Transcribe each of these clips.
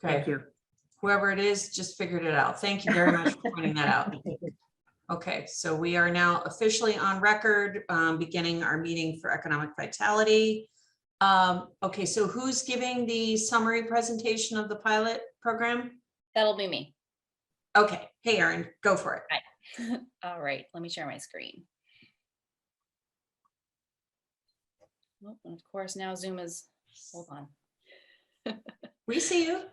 Thank you. Whoever it is just figured it out. Thank you very much for pointing that out. Okay, so we are now officially on record, beginning our meeting for economic vitality. Okay, so who's giving the summary presentation of the pilot program? That'll be me. Okay, hey Erin, go for it. Hi. All right, let me share my screen. Oh, and of course, now Zoom is, hold on. We see you.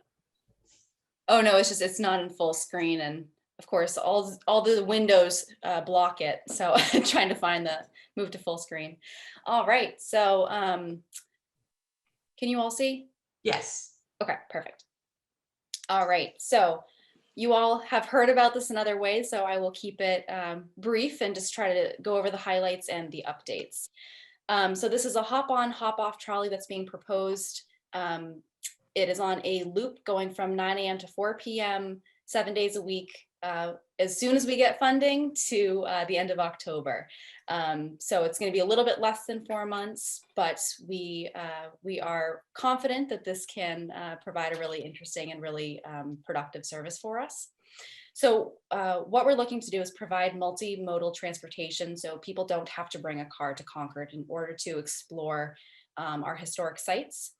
Oh no, it's not in full screen, and of course all the windows block it, so I'm trying to find the move to full screen. All right, so can you all see? Yes. Okay, perfect. All right, so you all have heard about this in other ways, so I will keep it brief and just try to go over the highlights and the updates. So this is a hop-on, hop-off trolley that's being proposed. It is on a loop going from 9 a.m. to 4 p.m., 7 days a week, as soon as we get funding to the end of October. So it's going to be a little bit less than 4 months, but we are confident that this can provide a really interesting and really productive service for us. So what we're looking to do is provide multimodal transportation, so people don't have to bring a car to Concord in order to explore our historic sites.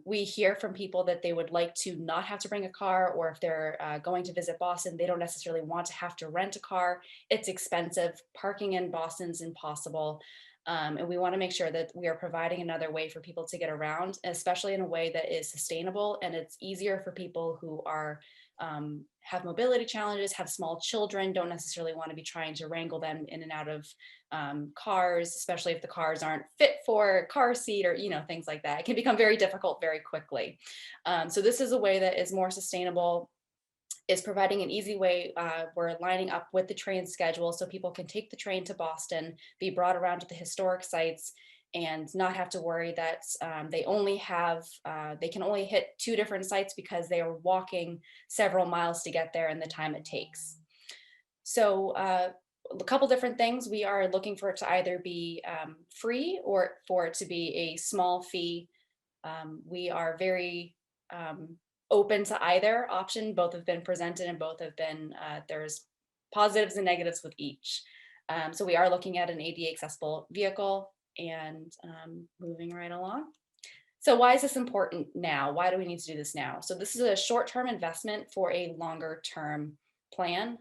We hear from people that they would like to not have to bring a car, or if they're going to visit Boston, they don't necessarily want to have to rent a car. It's expensive. Parking in Boston's impossible. And we want to make sure that we are providing another way for people to get around, especially in a way that is sustainable, and it's easier for people who are have mobility challenges, have small children, don't necessarily want to be trying to wrangle them in and out of cars, especially if the cars aren't fit for car seat or, things like that. It can become very difficult very quickly. So this is a way that is more sustainable, is providing an easy way. We're lining up with the train schedule so people can take the train to Boston, be brought around to the historic sites, and not have to worry that they can only hit 2 different sites because they are walking several miles to get there and the time it takes. So a couple different things. We are looking for it to either be free or for it to be a small fee. We are very open to either option. Both have been presented and both have been, there's positives and negatives with each. So we are looking at an ADA accessible vehicle. And moving right along. So why is this important now? Why do we need to do this now? So this is a short-term investment for a longer-term plan.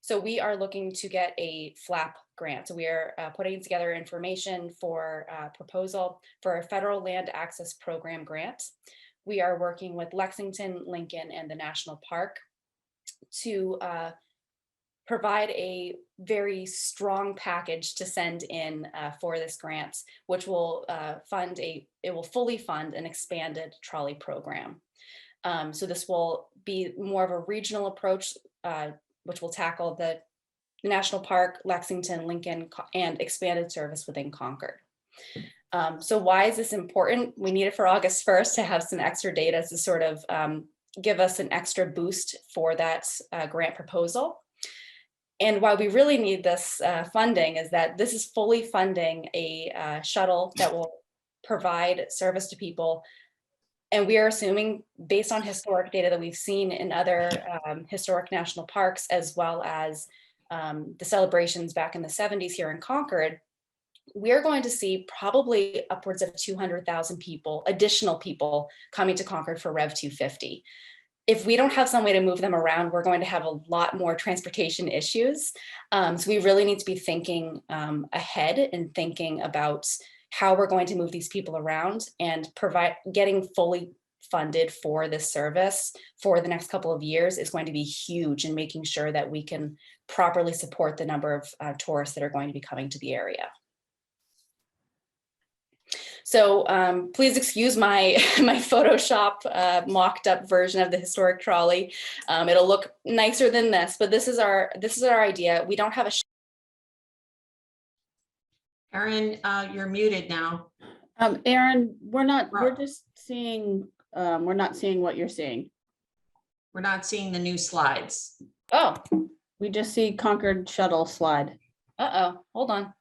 So we are looking to get a FLAP grant. So we are putting together information for proposal for a federal land access program grant. We are working with Lexington, Lincoln, and the National Park to provide a very strong package to send in for this grant, which will fully fund an expanded trolley program. So this will be more of a regional approach, which will tackle the National Park, Lexington, Lincoln, and expanded service within Concord. So why is this important? We need it for August 1st to have some extra data to sort of give us an extra boost for that grant proposal. And why we really need this funding is that this is fully funding a shuttle that will provide service to people. And we are assuming, based on historic data that we've seen in other historic national parks, as well as the celebrations back in the 70s here in Concord, we are going to see probably upwards of 200,000 people, additional people, coming to Concord for Rev 250. If we don't have some way to move them around, we're going to have a lot more transportation issues. So we really need to be thinking ahead and thinking about how we're going to move these people around and getting fully funded for this service for the next couple of years is going to be huge in making sure that we can properly support the number of tourists that are going to be coming to the area. So please excuse my Photoshop mocked up version of the historic trolley. It'll look nicer than this, but this is our idea. We don't have a. Erin, you're muted now. Erin, we're just seeing, we're not seeing what you're seeing. We're not seeing the new slides. Oh, we just see Concord shuttle slide. Uh-oh, hold on.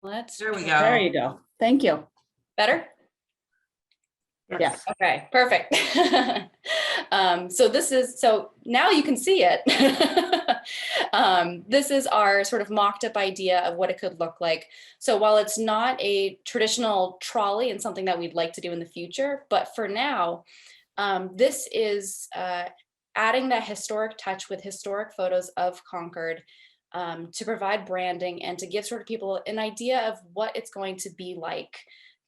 There we There you go. go. Thank you. Better? Yes. Okay, perfect. So now you can see it. This is our sort of mocked up idea of what it could look like. So while it's not a traditional trolley and something that we'd like to do in the future, but for now, this is adding that historic touch with historic photos of Concord to provide branding and to give sort of people an idea of what it's going to be like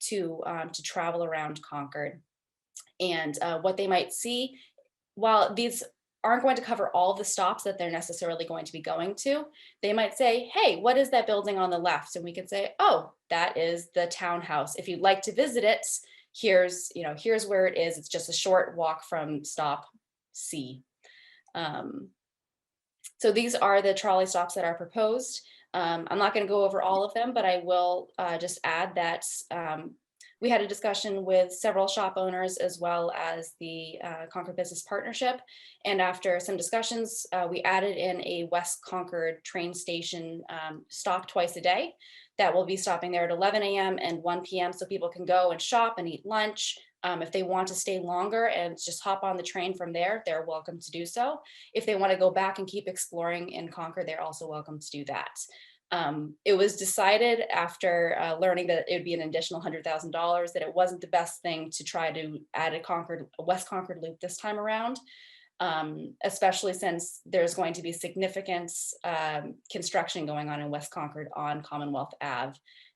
to travel around Concord and what they might see. While these aren't going to cover all the stops that they're necessarily going to be going to, they might say, hey, what is that building on the left? And we could say, oh, that is the townhouse. If you'd like to visit it, here's where it is. It's just a short walk from stop C. So these are the trolley stops that are proposed. I'm not going to go over all of them, but I will just add that we had a discussion with several shop owners as well as the Concord Business Partnership. And after some discussions, we added in a West Concord train station stop twice a day that will be stopping there at 11 a.m. and 1 p.m. so people can go and shop and eat lunch. If they want to stay longer and just hop on the train from there, they're welcome to do so. If they want to go back and keep exploring in Concord, they're also welcome to do that. It was decided after learning that it would be an additional $100,000 that it wasn't the best thing to try to add a West Concord loop this time around, especially since there's going to be significant construction going on in West Concord on Commonwealth Ave.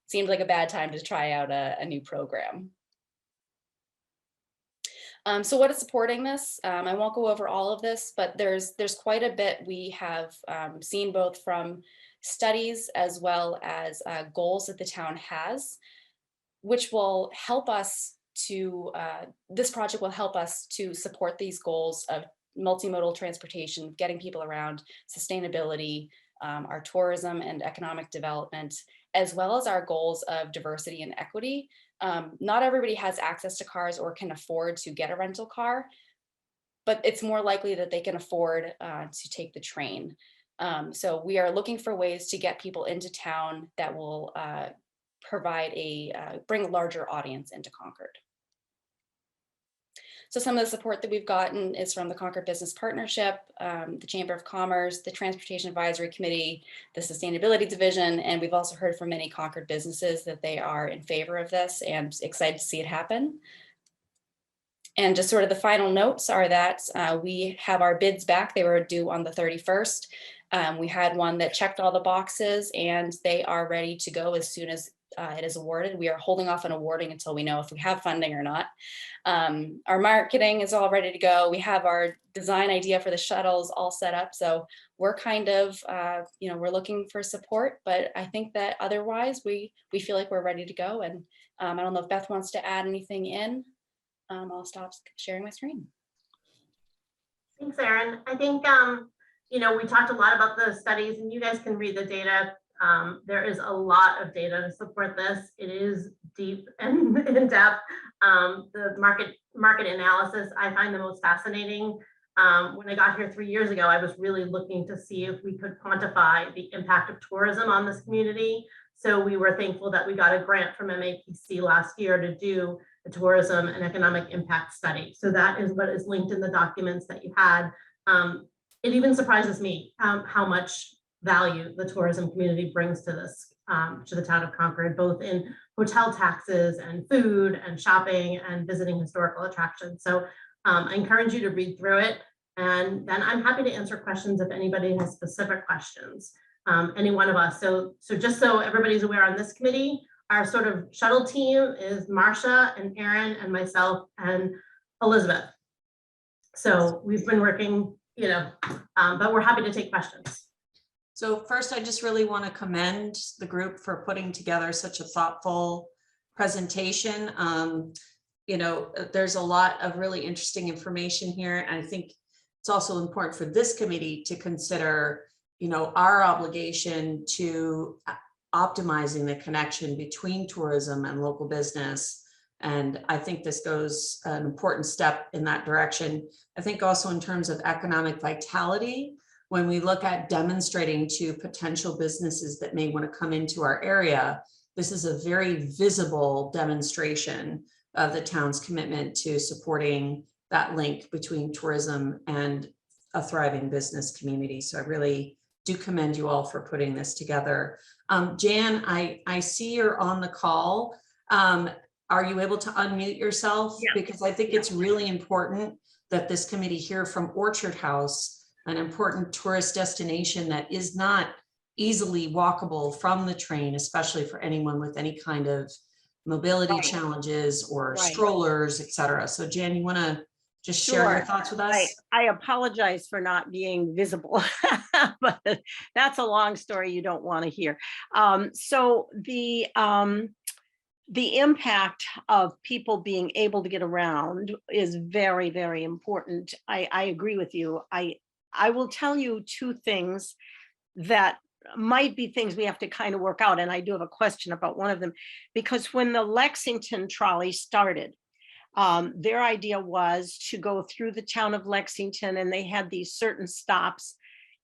Seemed like a bad time to try out a new program. So what is supporting this? I won't go over all of this, but there's quite a bit we have seen both from studies as well as goals that the town has, which will help us to, this project will help us to support these goals of multimodal transportation, getting people around, sustainability, our tourism and economic development, as well as our goals of diversity and equity. Not everybody has access to cars or can afford to get a rental car, but it's more likely that they can afford to take the train. So we are looking for ways to get people into town that will provide bring a larger audience into Concord. So some of the support that we've gotten is from the Concord Business Partnership, the Chamber of Commerce, the Transportation Advisory Committee, the Sustainability Division, and we've also heard from many Concord businesses that they are in favor of this and excited to see it happen. And just sort of the final notes are that we have our bids back. They were due on the 31st. We had one that checked all the boxes and they are ready to go as soon as it is awarded. We are holding off on awarding until we know if we have funding or not. Our marketing is all ready to go. We have our design idea for the shuttles all set up. So we're kind of, we're looking for support, but I think that otherwise we feel like we're ready to go. And I don't know if Beth wants to add anything in. I'll stop sharing my screen. Thanks, Erin. I think, we talked a lot about the studies and you guys can read the data. There is a lot of data to support this. It is deep and in depth. The market analysis I find the most fascinating. When I got here 3 years ago, I was really looking to see if we could quantify the impact of tourism on this community. So we were thankful that we got a grant from MAPC last year to do a tourism and economic impact study. So that is what is linked in the documents that you had. It even surprises me how much value the tourism community brings to this, to the town of Concord, both in hotel taxes and food and shopping and visiting historical attractions. So I encourage you to read through it. And then I'm happy to answer questions if anybody has specific questions, any one of us. So just so everybody's aware, on this committee, our sort of shuttle team is Marcia and Erin and myself and Elizabeth. So we've been working, but we're happy to take questions. So first, I just really want to commend the group for putting together such a thoughtful presentation. There's a lot of really interesting information here. And I think it's also important for this committee to consider, our obligation to optimizing the connection between tourism and local business. And I think this goes an important step in that direction. I think also in terms of economic vitality, when we look at demonstrating to potential businesses that may want to come into our area, this is a very visible demonstration of the town's commitment to supporting that link between tourism and a thriving business community. So I really do commend you all for putting this together. Jan, I see you're on the call. Are you able to unmute yourself? Yeah. Because I think it's really important that this committee hear from Orchard House, an important tourist destination that is not easily walkable from the train, especially for anyone with any kind of mobility Right. challenges or Right. strollers, et cetera. So Jan, you want to just share your Sure. thoughts with us? I apologize for not being visible, but that's a long story you don't want to hear. So the impact of people being able to get around is very, very important. I agree with you. I will tell you two things that might be things we have to kind of work out. And I do have a question about one of them, because when the Lexington trolley started, their idea was to go through the town of Lexington, and they had these certain stops.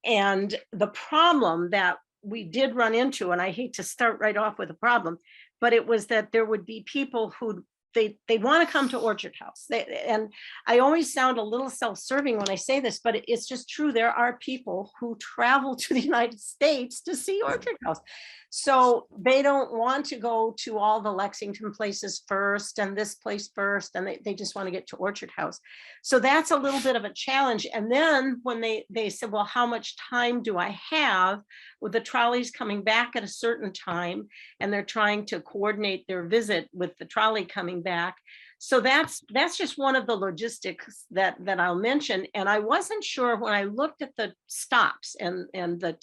And the problem that we did run into, and I hate to start right off with a problem, but it was that there would be people who they want to come to Orchard House. And I always sound a little self-serving when I say this, but it's just true. There are people who travel to the United States to see Orchard House. So they don't want to go to all the Lexington places first and this place first, and they just want to get to Orchard House. So that's a little bit of a challenge. And then when they said, well, how much time do I have with the trolleys coming back at a certain time, and they're trying to coordinate their visit with the trolley coming back. So that's just one of the logistics that I'll mention. And I wasn't sure when I looked at the stops and the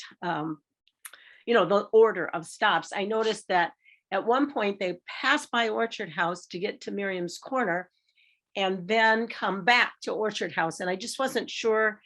the order of stops. I noticed that at one point they pass by Orchard House to get to Miriam's Corner and then come back to Orchard House. And I just wasn't sure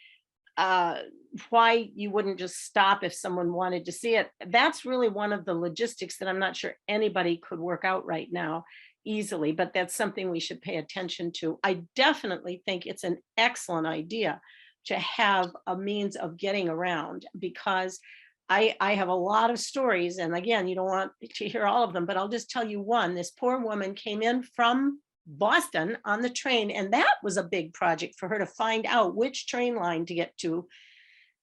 why you wouldn't just stop if someone wanted to see it. That's really one of the logistics that I'm not sure anybody could work out right now easily, but that's something we should pay attention to. I definitely think it's an excellent idea to have a means of getting around, because I have a lot of stories, and again, you don't want to hear all of them, but I'll just tell you one. This poor woman came in from Boston on the train, and that was a big project for her to find out which train line to get to,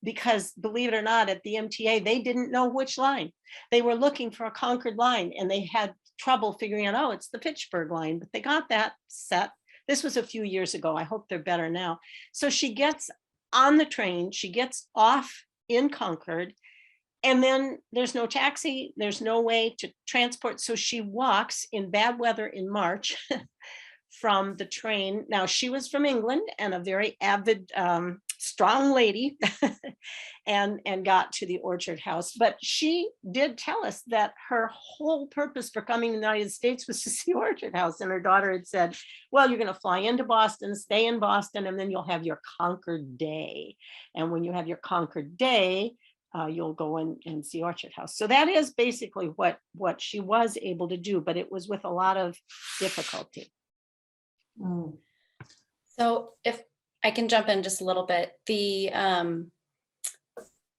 because believe it or not, at the MTA, they didn't know which line. They were looking for a Concord line, and they had trouble figuring out, oh, it's the Fitchburg line, but they got that set. This was a few years ago. I hope they're better now. So she gets on the train, she gets off in Concord, and then there's no taxi, there's no way to transport. So she walks in bad weather in March from the train. Now, she was from England and a very avid, strong lady and got to the Orchard House. But she did tell us that her whole purpose for coming to the United States was to see Orchard House. And her daughter had said, well, you're going to fly into Boston, stay in Boston, and then you'll have your Concord day. And when you have your Concord day, you'll go and see Orchard House. So that is basically what she was able to do, but it was with a lot of difficulty. Mm. So if I can jump in just a little bit,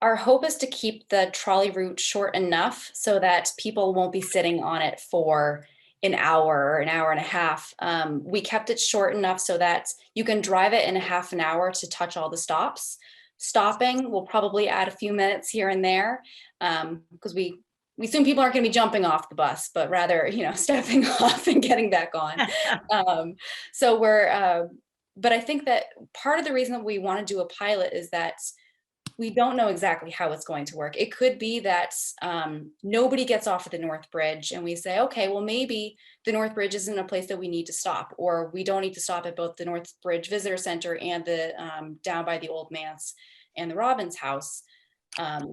our hope is to keep the trolley route short enough so that people won't be sitting on it for an hour or an hour and a half. We kept it short enough so that you can drive it in a half an hour to touch all the stops. Stopping will probably add a few minutes here and there, because we assume people aren't going to be jumping off the bus, but rather, stepping off and getting back on. So but I think that part of the reason that we want to do a pilot is that we don't know exactly how it's going to work. It could be that nobody gets off at the North Bridge and we say, okay, well, maybe the North Bridge isn't a place that we need to stop, or we don't need to stop at both the North Bridge Visitor Center and the down by the Old Manse and the Robbins House.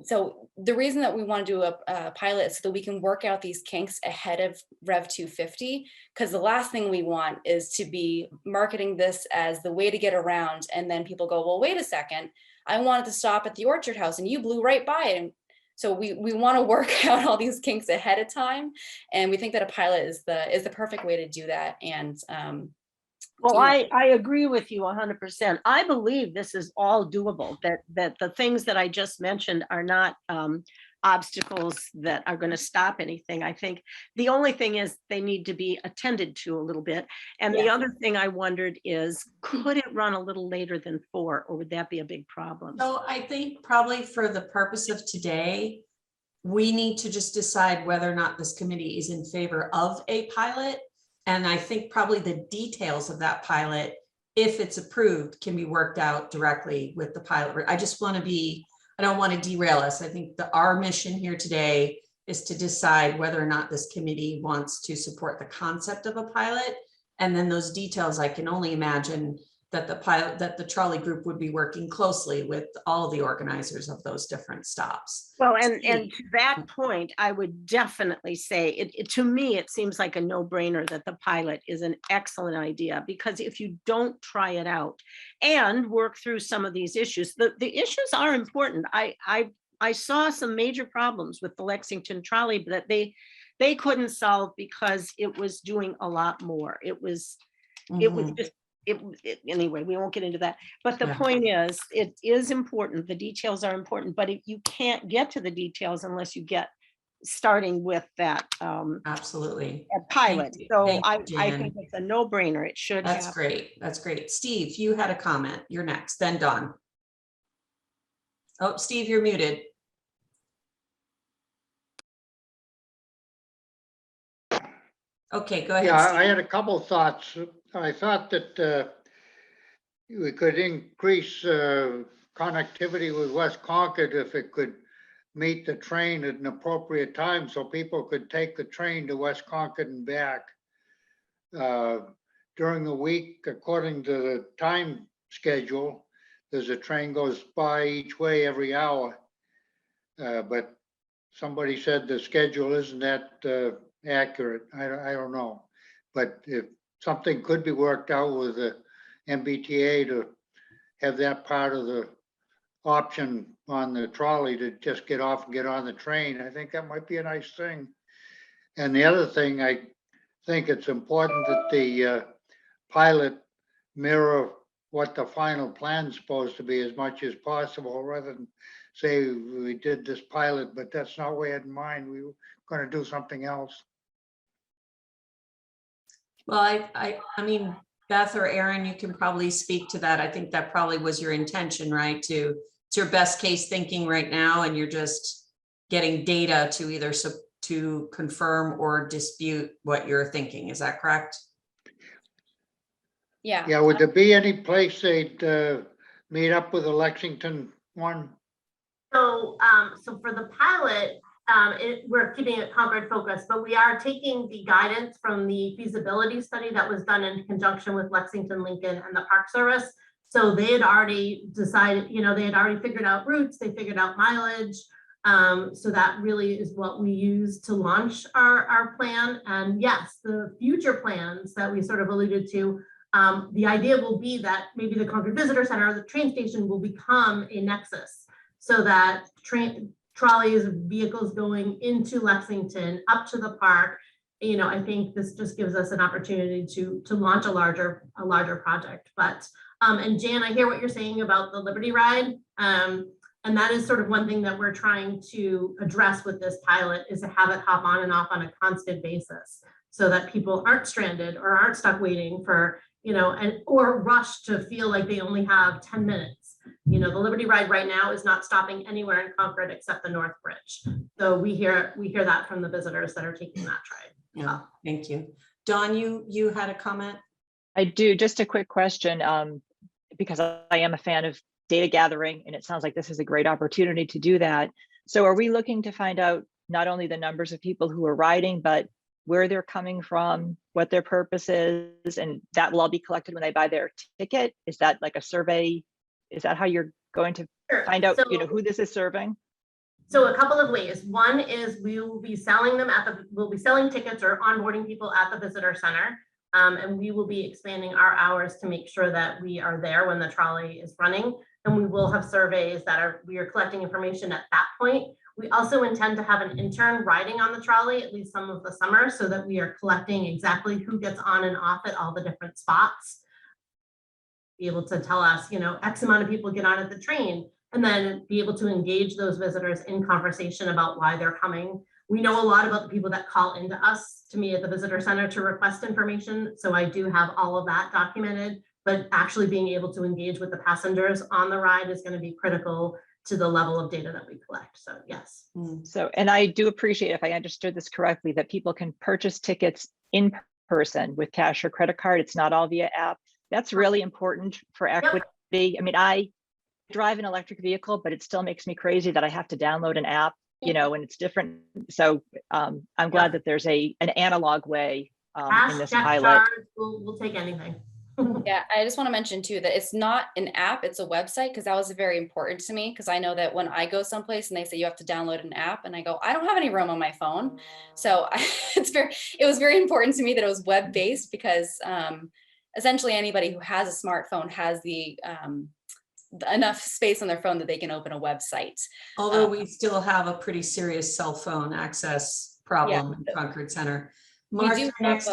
So the reason that we want to do a pilot is so that we can work out these kinks ahead of Rev 250, because the last thing we want is to be marketing this as the way to get around. And then people go, well, wait a second, I wanted to stop at the Orchard House and you blew right by it. And so we want to work out all these kinks ahead of time. And we think that a pilot is the perfect way to do that. And well, I agree with you 100%. I believe this is all doable, that the things that I just mentioned are not obstacles that are going to stop anything. I think the only thing is they need to be attended to a little bit. And the Yes. other thing I wondered is, could it run a little later than 4, or would that be a big problem? So I think probably for the purpose of today, we need to just decide whether or not this committee is in favor of a pilot. And I think probably the details of that pilot, if it's approved, can be worked out directly with the pilot. I just want to be, I don't want to derail us. I think our mission here today is to decide whether or not this committee wants to support the concept of a pilot. And then those details, I can only imagine that the trolley group would be working closely with all of the organizers of those different stops. Well, and to that point, I would definitely say to me, it seems like a no-brainer that the pilot is an excellent idea, because if you don't try it out and work through some of these issues, the issues are important. I saw some major problems with the Lexington trolley that they couldn't solve because it was doing a lot more. It was just, anyway, we won't get into that. But the point is, it is important. The details are important, but you can't get to the details unless you get starting with that Absolutely. pilot. Thank you. So Thank you, I Jan. think it's a no-brainer. It should That's happen. great. That's great. Steve, you had a comment. You're next, then Dawn. Oh, Steve, you're muted. Okay, go ahead. Yeah, Steve. I had a couple thoughts. I thought that we could increase connectivity with West Concord if it could meet the train at an appropriate time, so people could take the train to West Concord and back. During the week, according to the time schedule, there's a train goes by each way every hour. But somebody said the schedule isn't that accurate. I don't know. But if something could be worked out with the MBTA to have that part of the option on the trolley to just get off and get on the train, I think that might be a nice thing. And the other thing, I think it's important that the pilot mirror what the final plan's supposed to be as much as possible, rather than say we did this pilot, but that's not what we had in mind. We were going to do something else. Well, I mean, Beth or Aaron, you can probably speak to that. I think that probably was your intention, right? It's your best case thinking right now, and you're just getting data to either to confirm or dispute what you're thinking. Is that correct? Yeah. Yeah, would there be any place they'd meet up with the Lexington one? So, so for the pilot, we're keeping it Concord focused, but we are taking the guidance from the feasibility study that was done in conjunction with Lexington, Lincoln, and the Park Service. So they had already decided, they had already figured out routes, they figured out mileage. So that really is what we use to launch our plan. And yes, the future plans that we sort of alluded to, the idea will be that maybe the Concord Visitor Center or the train station will become a nexus, so that trolleys, vehicles going into Lexington, up to the park. I think this just gives us an opportunity to launch a larger project. But and Jan, I hear what you're saying about the Liberty Ride. And that is sort of one thing that we're trying to address with this pilot, is to have it hop on and off on a constant basis, so that people aren't stranded or aren't stuck waiting for, or rushed to feel like they only have 10 minutes. The Liberty Ride right now is not stopping anywhere in Concord except the North Bridge. So we hear that from the visitors that are taking that ride. Yeah, thank you. Dawn, you had a comment? I do. Just a quick question, because I am a fan of data gathering, and it sounds like this is a great opportunity to do that. So are we looking to find out not only the numbers of people who are riding, but where they're coming from, what their purpose is, and that will all be collected when they buy their ticket? Is that like a survey? Is that how you're going to find out, who this is serving? So a couple of ways. One is we will be selling them we'll be selling tickets or onboarding people at the visitor center. And we will be expanding our hours to make sure that we are there when the trolley is running. And we will have surveys we are collecting information at that point. We also intend to have an intern riding on the trolley at least some of the summer, so that we are collecting exactly who gets on and off at all the different spots. Be able to tell us, X amount of people get on at the train, and then be able to engage those visitors in conversation about why they're coming. We know a lot about the people that call into us, to me at the visitor center, to request information. So I do have all of that documented, but actually being able to engage with the passengers on the ride is going to be critical to the level of data that we collect. So yes. So, and I do appreciate, if I understood this correctly, that people can purchase tickets in person with cash or credit card. It's not all via app. That's really important for equity. I mean, I drive an electric vehicle, but it still makes me crazy that I have to download an app, you know, and it's different. So I'm glad that there's an analog way in this pilot. We'll take anything. Yeah, I just want to mention too that it's not an app, it's a website, because that was very important to me, because I know that when I go someplace and they say you have to download an app and I go, I don't have any room on my phone. So it was very important to me that it was web-based, because essentially anybody who has a smartphone has the enough space on their phone that they can open a website. Although we still have a pretty serious cell phone access problem in Concord Center. Mark, next,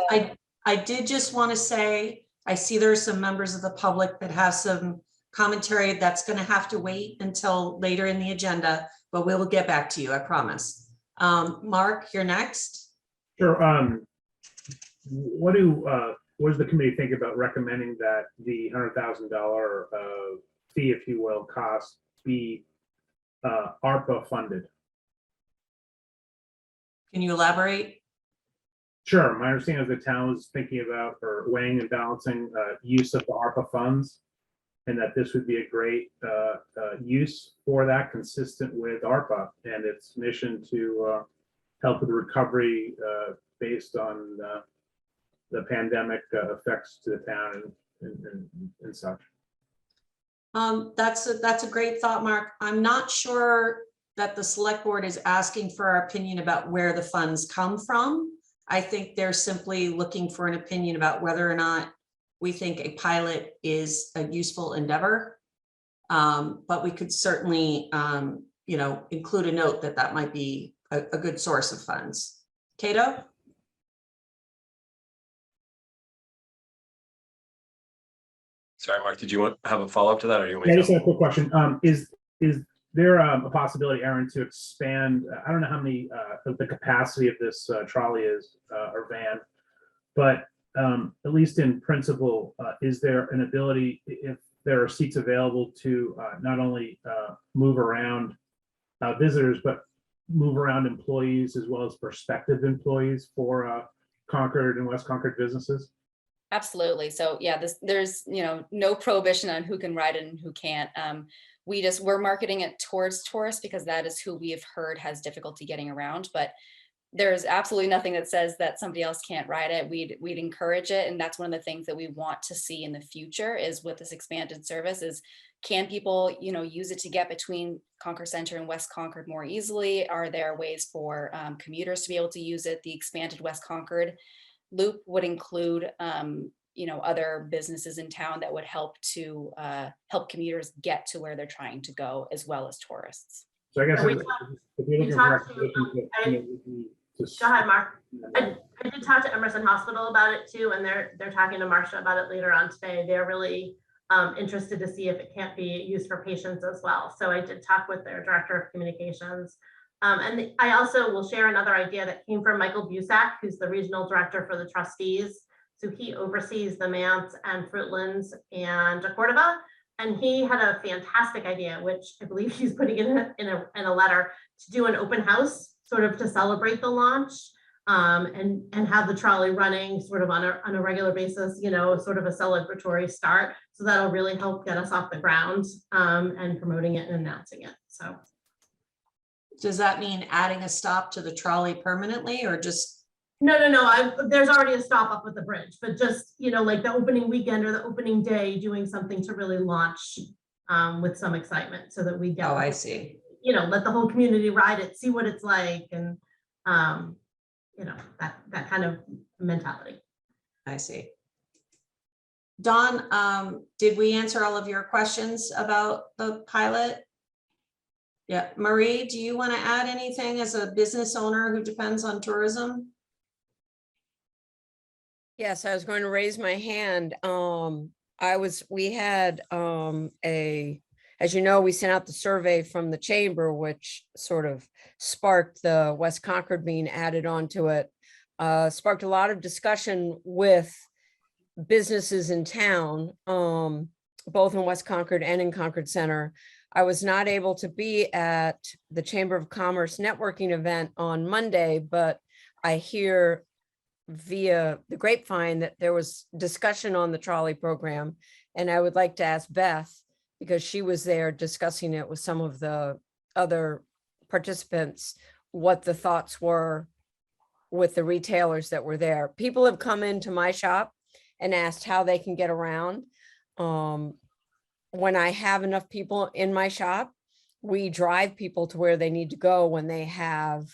I did just want to say, I see there are some members of the public that have some commentary that's going to have to wait until later in the agenda, but we will get back to you, I promise. Mark, you're next. Sure. What does the committee think about recommending that the $100,000 fee, if you will, cost be ARPA funded? Can you elaborate? Sure. My understanding is the town was thinking about or weighing and balancing use of the ARPA funds, and that this would be a great use for that, consistent with ARPA and its mission to help with recovery based on the pandemic effects to the town and such. That's a great thought, Mark. I'm not sure that the select board is asking for our opinion about where the funds come from. I think they're simply looking for an opinion about whether or not we think a pilot is a useful endeavor. But we could certainly, include a note that that might be a good source of funds. Cato? Sorry, Mark, did you want to have a follow-up to that, or do you want Yeah, me I just have a quick question. Is there a possibility, Aaron, to expand? I don't know how many the capacity of this trolley is or van, but at least in principle, is there an ability, if there are seats available, to not only move around visitors, but move around employees as well as prospective employees for Concord and West Concord businesses? Absolutely. So yeah, there's no prohibition on who can ride it and who can't. We're marketing it towards tourists because that is who we have heard has difficulty getting around, but there's absolutely nothing that says that somebody else can't ride it. We'd encourage it. And that's one of the things that we want to see in the future is with this expanded service is, can people, use it to get between Concord Center and West Concord more easily? Are there ways for commuters to be able to use it? The expanded West Concord loop would include other businesses in town that would help to help commuters get to where they're trying to go, as well as tourists. So I guess We if you're looking for recommendations Go ahead, Mark. I did talk to Emerson Hospital about it too, and they're talking to Marcia about it later on today. They're really interested to see if it can't be used for patients as well. So I did talk with their director of communications. And I also will share another idea that came from Michael Busak, who's the regional director for the trustees. So he oversees the Mance and Fruitlands and Cordova. And he had a fantastic idea, which I believe he's putting in a letter, to do an open house, sort of to celebrate the launch, and have the trolley running sort of on a regular basis, sort of a celebratory start. So that'll really help get us off the ground and promoting it and announcing it. So. Does that mean adding a stop to the trolley permanently, or just? No. There's already a stop up at the bridge, but just, like the opening weekend or the opening day, doing something to really launch with some excitement so that we get. Oh, I see. Let the whole community ride it, see what it's like, and that kind of mentality. I see. Dawn, did we answer all of your questions about the pilot? Yeah, Marie, do you want to add anything as a business owner who depends on tourism? Yes, I was going to raise my hand. We had a as you know, we sent out the survey from the chamber, which sort of sparked the West Concord being added onto it. Sparked a lot of discussion with businesses in town, both in West Concord and in Concord Center. I was not able to be at the Chamber of Commerce networking event on Monday, but I hear via the grapevine that there was discussion on the trolley program. And I would like to ask Beth, because she was there discussing it with some of the other participants, what the thoughts were with the retailers that were there. People have come into my shop and asked how they can get around. When I have enough people in my shop, we drive people to where they need to go when they have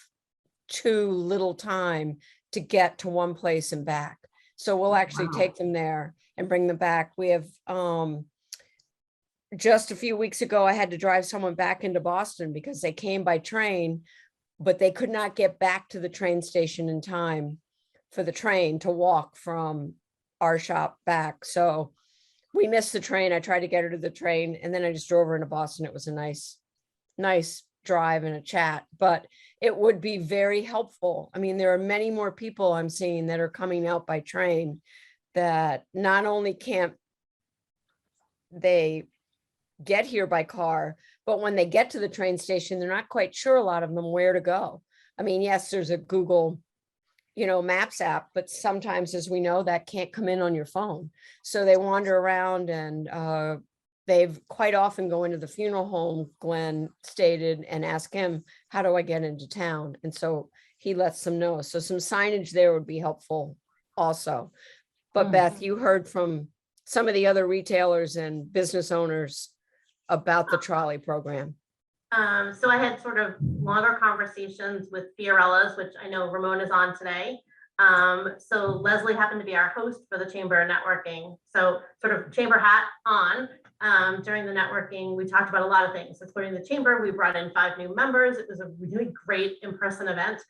too little time to get to one place and back. So we'll actually take them there and bring them back. We have, just a few weeks ago, I had to drive someone back into Boston because they came by train, but they could not get back to the train station in time for the train to walk from our shop back. So we missed the train. I tried to get her to the train, and then I just drove her into Boston. It was a nice drive and a chat, but it would be very helpful. I mean, there are many more people I'm seeing that are coming out by train that not only can't they get here by car, but when they get to the train station, they're not quite sure, a lot of them, where to go. I mean, yes, there's a Google, Maps app, but sometimes, as we know, that can't come in on your phone. So they wander around, and they've quite often go into the funeral home, Glenn stated, and ask him, how do I get into town? And so he lets them know. So some signage there would be helpful also. But Beth, you heard from some of the other retailers and business owners about the trolley program. So I had sort of longer conversations with Fiorella's, which I know Ramon is on today. So Leslie happened to be our host for the chamber networking. So sort of chamber hat on. During the networking, we talked about a lot of things. According to the chamber, we brought in 5 new members. It was a really great in-person event.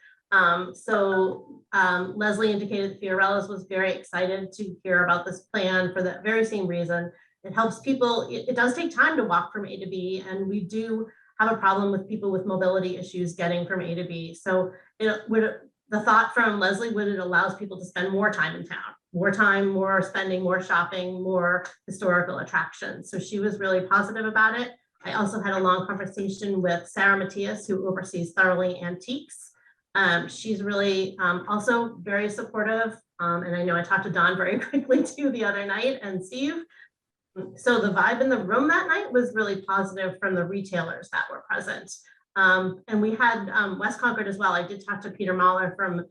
Leslie indicated that Fiorella's was very excited to hear about this plan for that very same reason. It helps people. It does take time to walk from A to B, and we do have a problem with people with mobility issues getting from A to B. So the thought from Leslie would it allows people to spend more time in town, more spending, more shopping, more historical attractions. So she was really positive about it. I also had a long conversation with Sarah Matias, who oversees Thoroughly Antiques. She's really also very supportive. And I know I talked to Don very quickly too the other night, and Steve. So the vibe in the room that night was really positive from the retailers that were present. And we had West Concord as well. I did talk to Peter Mahler from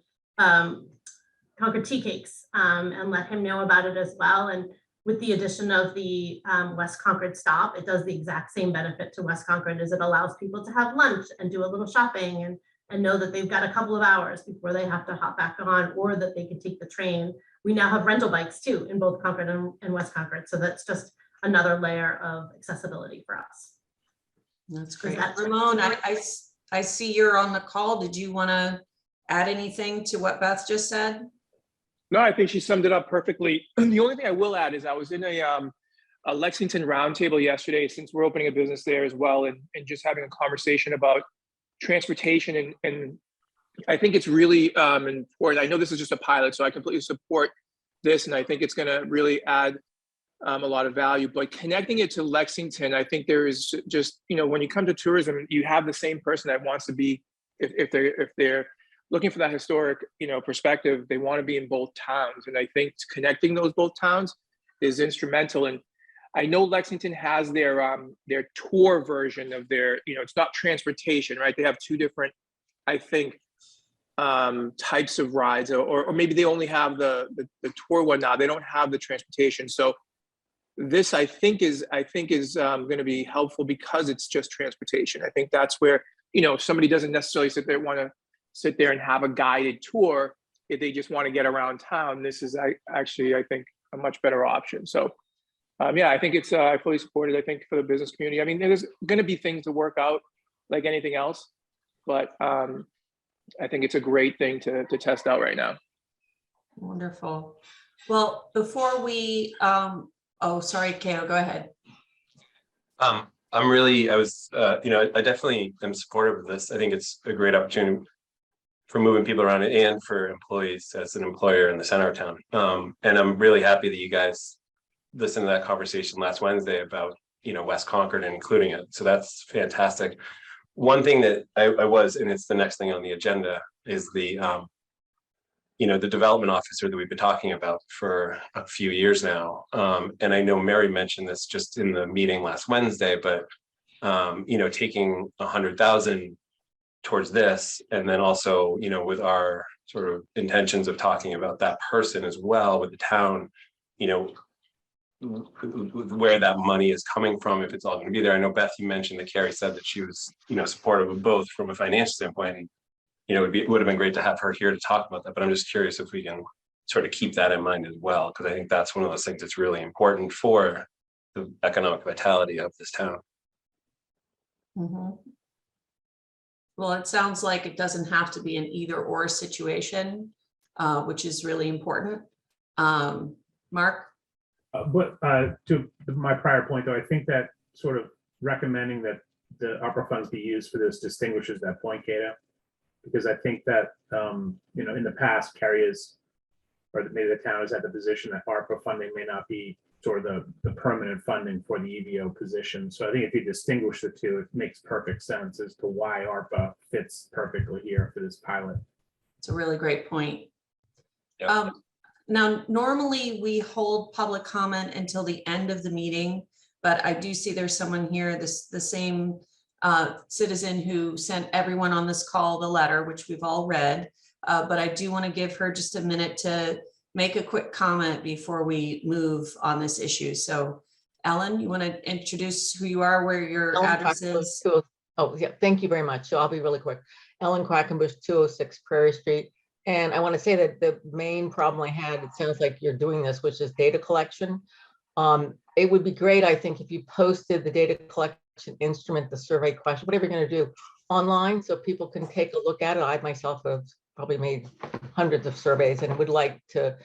Concord Tea Cakes and let him know about it as well. And with the addition of the West Concord stop, it does the exact same benefit to West Concord as it allows people to have lunch and do a little shopping and know that they've got a couple of hours before they have to hop back on, or that they can take the train. We now have rental bikes too in both Concord and West Concord. So that's just another layer of accessibility for us. That's great. Ramon, I see you're on the call. Did you want to add anything to what Beth just said? No, I think she summed it up perfectly. The only thing I will add is I was in a Lexington roundtable yesterday, since we're opening a business there as well, and just having a conversation about transportation. And I think it's really important. I know this is just a pilot, so I completely support this, and I think it's going to really add a lot of value. But connecting it to Lexington, I think there is just, when you come to tourism, you have the same person that wants to be, if they're looking for that historic, perspective, they want to be in both towns. And I think connecting those both towns is instrumental. And I know Lexington has their tour version of their, it's not transportation, right? They have 2 different, I think, types of rides, or maybe they only have the tour one now. They don't have the transportation. So this, I think is going to be helpful because it's just transportation. I think that's where, somebody doesn't necessarily want to sit there and have a guided tour. If they just want to get around town, this is actually, I think, a much better option. So yeah, I think it's I fully support it. I think for the business community, I mean, there's going to be things to work out like anything else, but I think it's a great thing to test out right now. Wonderful. Well, before we, oh, sorry, Kato, go ahead. I'm really, I definitely am supportive of this. I think it's a great opportunity for moving people around and for employees as an employer in the center of town. And I'm really happy that you guys listened to that conversation last Wednesday about, West Concord and including it. So that's fantastic. One thing that I was, and it's the next thing on the agenda, is the development officer that we've been talking about for a few years now. And I know Mary mentioned this just in the meeting last Wednesday, but taking 100,000 towards this, and then also, with our sort of intentions of talking about that person as well with the town, where that money is coming from, if it's all going to be there. I know Beth, you mentioned that Carrie said that she was, supportive of both from a financial standpoint. And, it would have been great to have her here to talk about that, but I'm just curious if we can sort of keep that in mind as well, because I think that's one of those things that's really important for the economic vitality of this town. Mhm. Well, it sounds like it doesn't have to be an either or situation, which is really important. Mark? But to my prior point, though, I think that sort of recommending that the ARPA funds be used for this distinguishes that point, Kata, because I think that, in the past, Carrie is, or maybe the town is at the position that ARPA funding may not be sort of the permanent funding for the EVO position. So I think if you distinguish the two, it makes perfect sense as to why ARPA fits perfectly here for this pilot. It's a really great point. Yeah. Now, normally we hold public comment until the end of the meeting, but I do see there's someone here, the same citizen who sent everyone on this call the letter, which we've all read. But I do want to give her just a minute to make a quick comment before we move on this issue. So Ellen, you want to introduce who you are, where your Ellen address Quackenbush, is? Oh, yeah, thank you very much. So I'll be really quick. Ellen Quackenbush, 206 Prairie Street. And I want to say that the main problem I had, it sounds like you're doing this, which is data collection. It would be great, I think, if you posted the data collection instrument, the survey question, whatever you're going to do online, so people can take a look at it. I myself have probably made hundreds of surveys and would like to,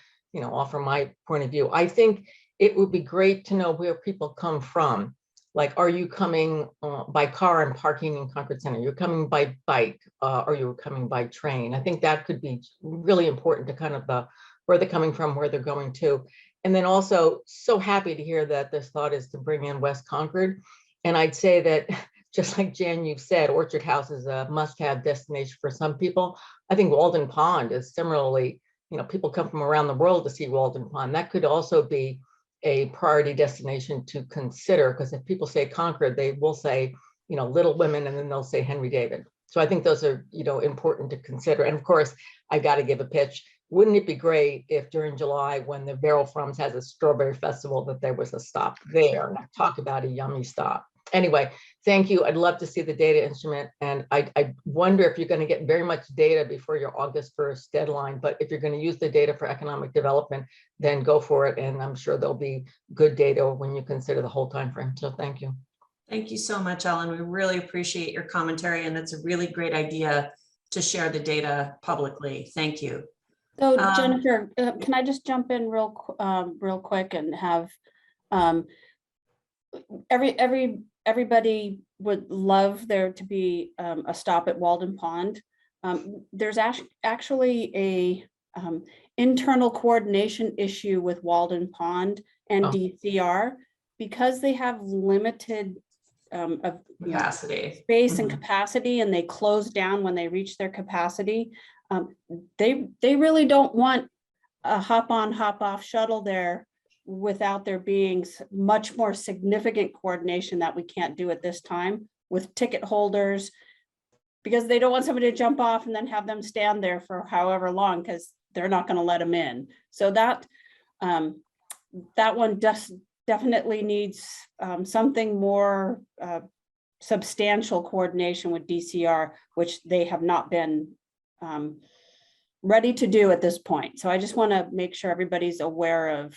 offer my point of view. I think it would be great to know where people come from. Like, are you coming by car and parking in Concord Center? You're coming by bike, or you're coming by train. I think that could be really important to kind of where they're coming from, where they're going to. And then also, so happy to hear that this thought is to bring in West Concord. And I'd say that, just like Jan, you've said, Orchard House is a must-have destination for some people. I think Walden Pond is similarly, people come from around the world to see Walden Pond. That could also be a priority destination to consider, because if people say Concord, they will say, Little Women, and then they'll say Henry David. So I think those are, important to consider. And of course, I got to give a pitch. Wouldn't it be great if during July, when the Barrel Farms has a strawberry festival, that there was a stop there? Talk about a yummy stop. Anyway, thank you. I'd love to see the data instrument. And I wonder if you're going to get very much data before your August 1st deadline. But if you're going to use the data for economic development, then go for it. And I'm sure there'll be good data when you consider the whole time frame. So thank you. Thank you so much, Ellen. We really appreciate your commentary. And it's a really great idea to share the data publicly. Thank you. So Jennifer, can I just jump in real quick and have everybody would love there to be a stop at Walden Pond. There's actually a internal coordination issue with Walden Pond and DCR, because they have limited capacity, space and capacity, and they close down when they reach their capacity. They really don't want a hop on, hop off shuttle there without there being much more significant coordination that we can't do at this time with ticket holders, because they don't want somebody to jump off and then have them stand there for however long, because they're not going to let them in. So that one definitely needs something more substantial coordination with DCR, which they have not been ready to do at this point. So I just want to make sure everybody's aware of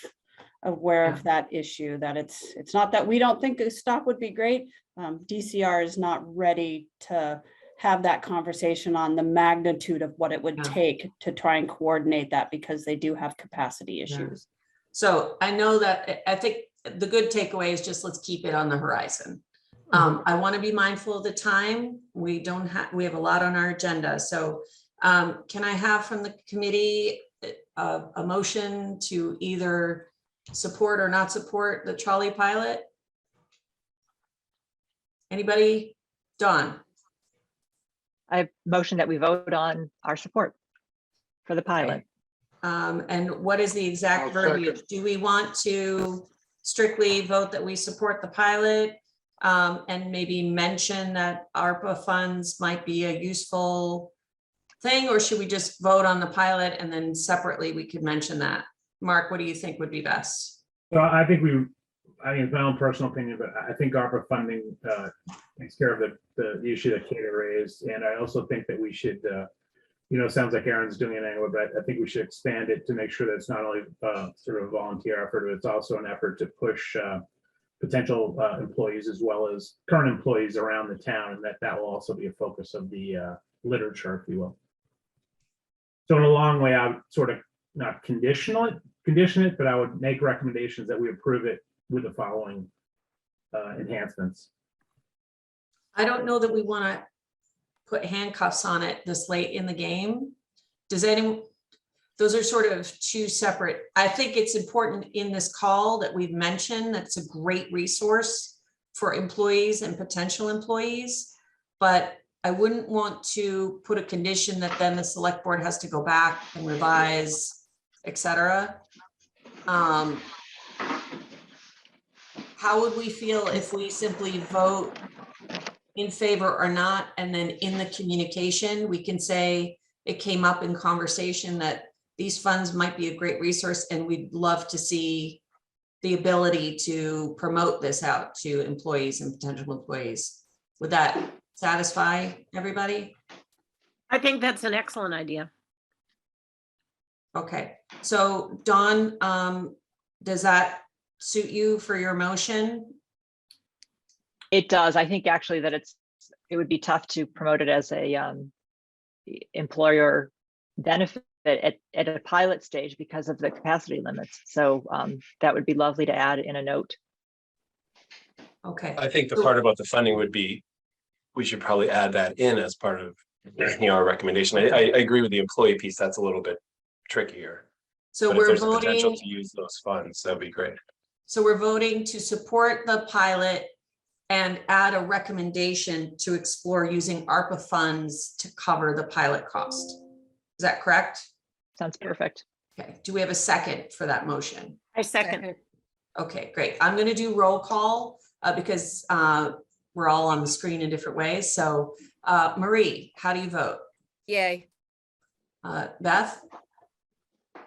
that issue, that it's not that we don't think a stop would be great. DCR is not ready to have that conversation on the magnitude of what it would take to try and coordinate that, because they do have capacity issues. So I know that, I think the good takeaway is just let's keep it on the horizon. I want to be mindful of the time. We have a lot on our agenda. So can I have from the committee a motion to either support or not support the trolley pilot? Anybody? Dawn? I motion that we vote on our support for the pilot. And what is the exact I'll second. verbiage? Do we want to strictly vote that we support the pilot? And maybe mention that ARPA funds might be a useful thing, or should we just vote on the pilot and then separately we could mention that? Mark, what do you think would be best? Well, I think it's my own personal opinion, but I think ARPA funding takes care of the issue that Kata raised. And I also think that we should, it sounds like Aaron's doing it anyway, but I think we should expand it to make sure that it's not only sort of a volunteer effort, but it's also an effort to push potential employees as well as current employees around the town, and that will also be a focus of the literature, if you will. So in a long way, I would sort of not condition it, but I would make recommendations that we approve it with the following enhancements. I don't know that we want to put handcuffs on it this late in the game. Those are sort of two separate. I think it's important in this call that we've mentioned that's a great resource for employees and potential employees, but I wouldn't want to put a condition that then the select board has to go back and revise, et cetera. How would we feel if we simply vote in favor or not, and then in the communication, we can say it came up in conversation that these funds might be a great resource and we'd love to see the ability to promote this out to employees and potential employees. Would that satisfy everybody? I think that's an excellent idea. Okay, so Dawn, does that suit you for your motion? It does. I think actually that it would be tough to promote it as a employer benefit at a pilot stage because of the capacity limits. So that would be lovely to add in a note. Okay. I think the part about the funding would be, we should probably add that in as part of our recommendation. I agree with the employee piece. That's a little bit trickier. So But if we're there's a potential voting. to use those funds, that'd be great. So we're voting to support the pilot and add a recommendation to explore using ARPA funds to cover the pilot cost. Is that correct? Sounds perfect. Okay, do we have a second for that motion? I second. Okay, great. I'm going to do roll call because we're all on the screen in different ways. So Marie, how do you vote? Yay. Beth? I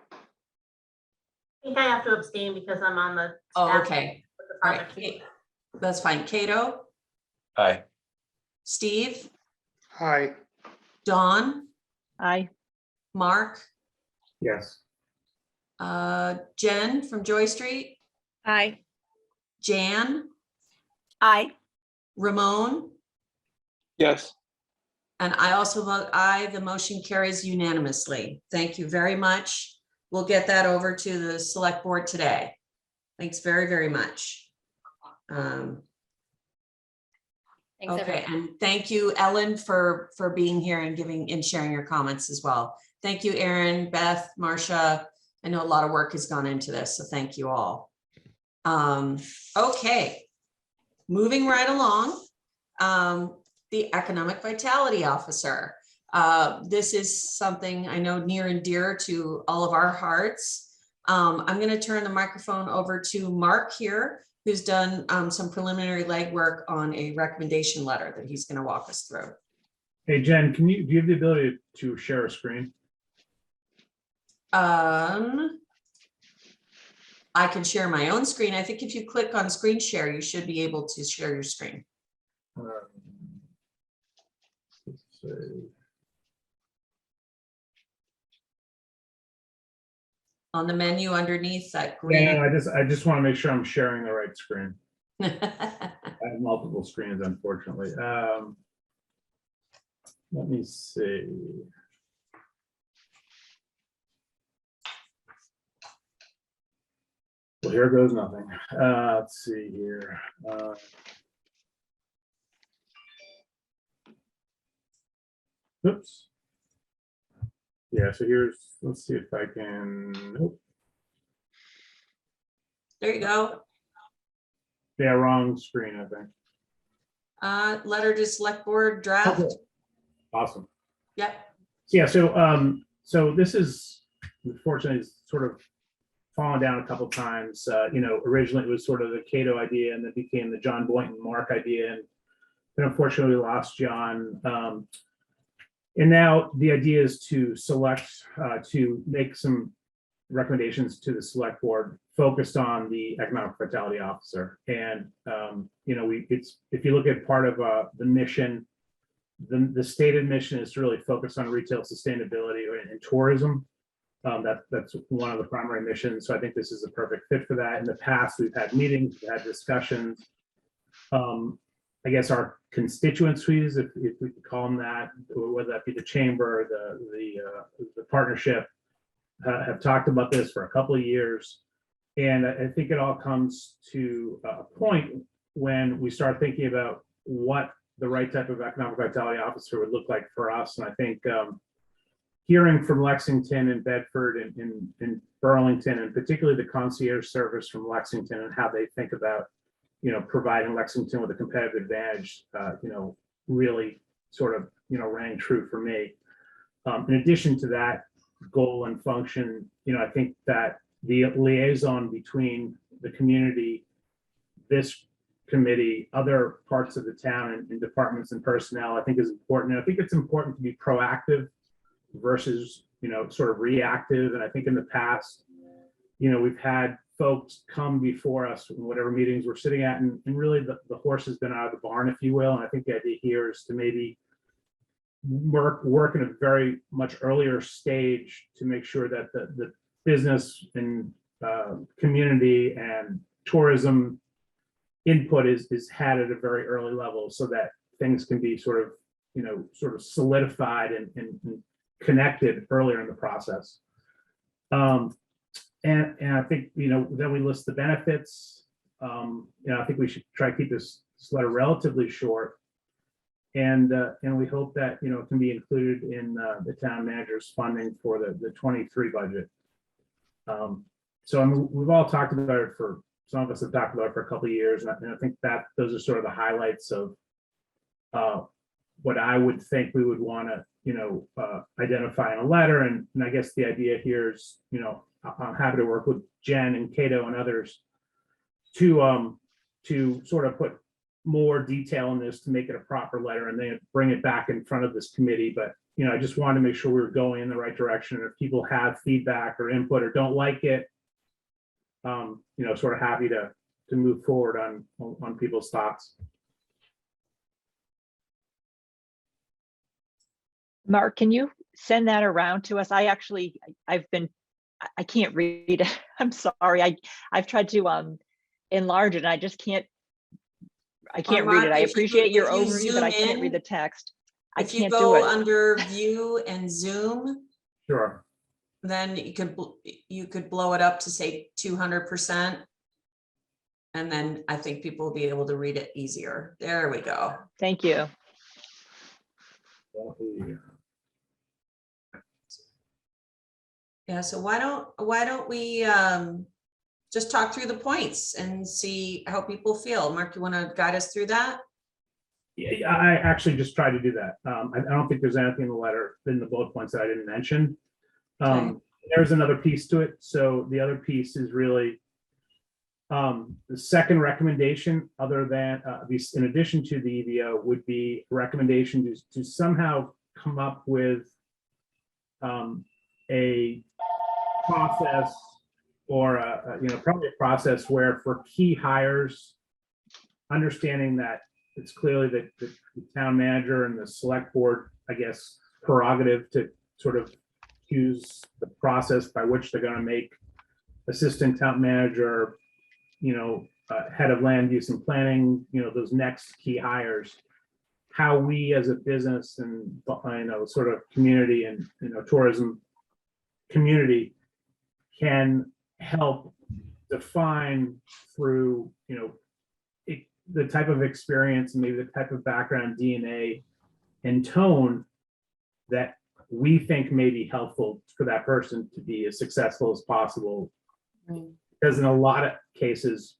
think I have to abstain because I'm on the. Oh, staff okay. with the All right. project. Kate. That's fine. Cato, Aye. Steve, Hi, Dawn, Aye. Mark, Yes. Jen from Joy Street, Aye. Jan, Aye. Ramon, Yes. and I also vote aye. The motion carries unanimously. Thank you very much. We'll get that over to the select board today. Thanks very, very much. Thanks, Okay, everyone. and thank you, Ellen, for being here and giving and sharing your comments as well. Thank you, Aaron, Beth, Marcia. I know a lot of work has gone into this, so thank you all. Okay, moving right along. The Economic Vitality Officer. This is something I know near and dear to all of our hearts. I'm going to turn the microphone over to Mark here, who's done some preliminary legwork on a recommendation letter that he's going to walk us through. Hey, Jen, do you have the ability to share a screen? I can share my own screen. I think if you click on screen share, you should be able to share your screen. Let's see. On the menu underneath that green. Yeah, I just want to make sure I'm sharing the right screen. I have multiple screens, unfortunately. Let me see. Well, here goes nothing. Let's see here. Oops. Yeah, so here's, let's see if I can, nope, There you go. yeah, wrong screen, I think. Letter to select board draft. Okay. Awesome. Yep. Yeah, so this is unfortunately it's sort of fallen down a couple times. Originally it was sort of the Cato idea and then became the John Boynton Mark idea. And then unfortunately we lost John. And now the idea is to select, to make some recommendations to the select board focused on the economic vitality officer. And, if you look at part of the mission, the stated mission is to really focus on retail sustainability and tourism. That's one of the primary missions. So I think this is a perfect fit for that. In the past, we've had meetings, we've had discussions. I guess our constituencies, if we could call them that, whether that be the chamber, the partnership, have talked about this for a couple of years. And I think it all comes to a point when we start thinking about what the right type of economic vitality officer would look like for us. And I think hearing from Lexington and Bedford and Burlington, and particularly the concierge service from Lexington and how they think about, providing Lexington with a competitive advantage, really sort of, rang true for me. In addition to that goal and function, I think that the liaison between the community, this committee, other parts of the town and departments and personnel, I think is important. And I think it's important to be proactive versus, sort of reactive. And I think in the past, we've had folks come before us in whatever meetings we're sitting at, and really the horse has been out of the barn, if you will. And I think the idea here is to maybe work in a very much earlier stage to make sure that the business and community and tourism input is had at a very early level, so that things can be sort of solidified and connected earlier in the process. And I think, then we list the benefits. I think we should try to keep this letter relatively short. And we hope that, it can be included in the town manager's funding for the 23 budget. So I mean, we've all talked about it some of us have talked about it for a couple of years. And I think that those are sort of the highlights of what I would think we would want to, identify in a letter. And I guess the idea here is, I'm happy to work with Jen and Cato and others to sort of put more detail in this to make it a proper letter and then bring it back in front of this committee. But, I just wanted to make sure we were going in the right direction. If people have feedback or input or don't like it, sort of happy to move forward on people's thoughts. Mark, can you send that around to us? I can't read it. I'm sorry. I've tried to enlarge it and I just can't. I can't read it. I appreciate your overview, but I can't read the text. I can't do it. If you go under view and zoom, Sure. then you could blow it up to say 200%. And then I think people will be able to read it easier. There we go. Thank you. Yeah, so why don't we just talk through the points and see how people feel. Mark, you want to guide us through that? Yeah, I actually just tried to do that. I don't think there's anything in the letter, in the bullet points that I didn't mention. Okay. There's another piece to it. So the other piece is really the second recommendation, other than in addition to the EVO, would be a recommendation to somehow come up with a process or probably a process where for key hires, understanding that it's clearly that the town manager and the select board, I guess, prerogative to sort of choose the process by which they're going to make assistant town manager, head of land use and planning, those next key hires, how we as a business and sort of community and tourism community can help define through the type of experience and maybe the type of background, DNA and tone that we think may be helpful for that person to be as successful as possible. Because in a lot of cases,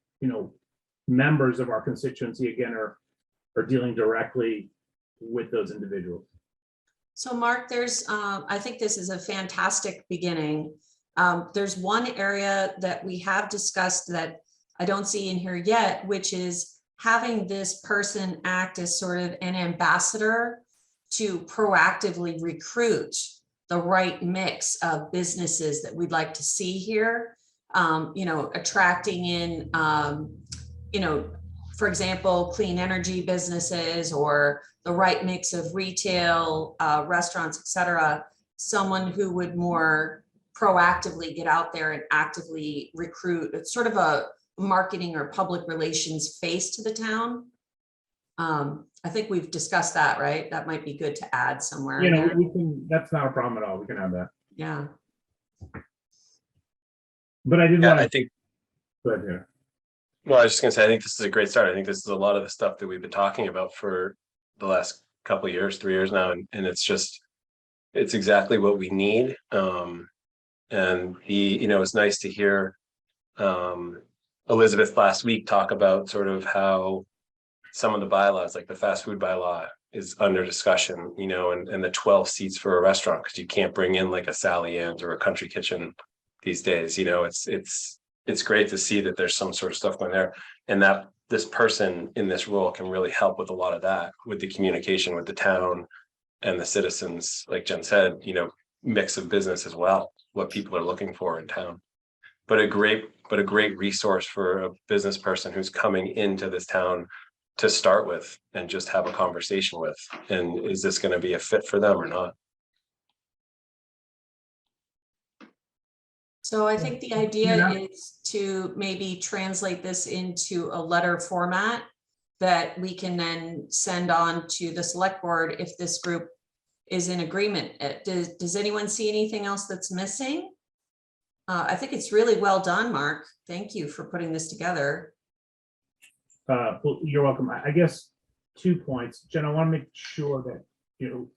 members of our constituency, again, are dealing directly with those individuals. So Mark, I think this is a fantastic beginning. There's one area that we have discussed that I don't see in here yet, which is having this person act as sort of an ambassador to proactively recruit the right mix of businesses that we'd like to see here. Attracting in, for example, clean energy businesses or the right mix of retail, restaurants, et cetera. Someone who would more proactively get out there and actively recruit. It's sort of a marketing or public relations face to the town. I think we've discussed that, right? That might be good to add somewhere. in there. We can, that's not a problem at all. We can have that. Yeah. But I did Yeah, want I to, think, go ahead here. well, I was just gonna say, I think this is a great start. I think this is a lot of the stuff that we've been talking about for the last couple of years, 3 years now, and it's exactly what we need. And it's nice to hear Elizabeth last week talk about sort of how some of the bylaws, like the fast food bylaw, is under discussion, and the 12 seats for a restaurant, because you can't bring in like a Sally Ann's or a Country Kitchen these days. It's great to see that there's some sort of stuff going there, and that this person in this role can really help with a lot of that, with the communication with the town and the citizens, like Jen said, mix of business as well, what people are looking for in town. But a great resource for a business person who's coming into this town to start with and just have a conversation with. And is this going to be a fit for them or not? So I think the idea is to maybe translate this into a letter format that we can then send on to the select board if this group is in agreement. Does anyone see anything else that's missing? I think it's really well done, Mark. Thank you for putting this together. Well, you're welcome. I guess 2 points. Jen, I want to make sure that,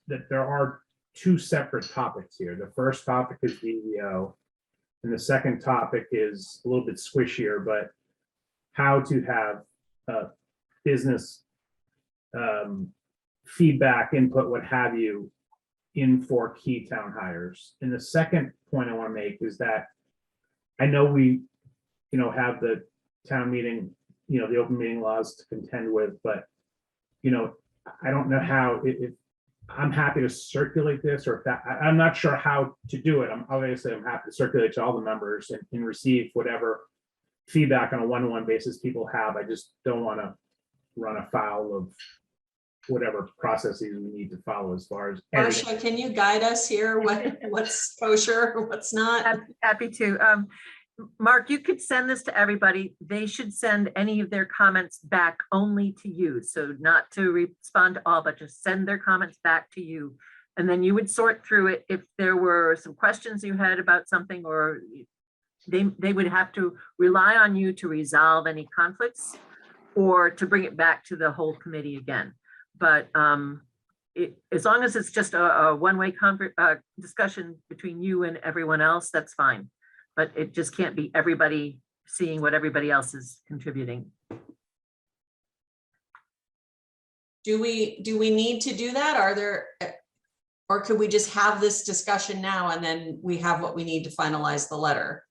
that there are 2 separate topics here. The first topic is DEO, and the second topic is a little bit squishier, but how to have business feedback, input, what have you, in for key town hires. And the second point I want to make is that I know we, have the town meeting, the open meeting laws to contend with, but, I don't know how, if I'm happy to circulate this, or if that, I'm not sure how to do it. I'm happy to circulate to all the members and receive whatever feedback on a one-to-one basis people have. I just don't want to run afoul of whatever processes we need to follow as far as. Marcia, can you guide us here? What's kosher, what's not? Happy to. Mark, you could send this to everybody. They should send any of their comments back only to you. So not to respond to all, but just send their comments back to you. And then you would sort through it. If there were some questions you had about something, or they would have to rely on you to resolve any conflicts or to bring it back to the whole committee again. But as long as it's just a one-way discussion between you and everyone else, that's fine. But it just can't be everybody seeing what everybody else is contributing. Do we need to do that? Or could we just have this discussion now and then we have what we need to finalize the letter?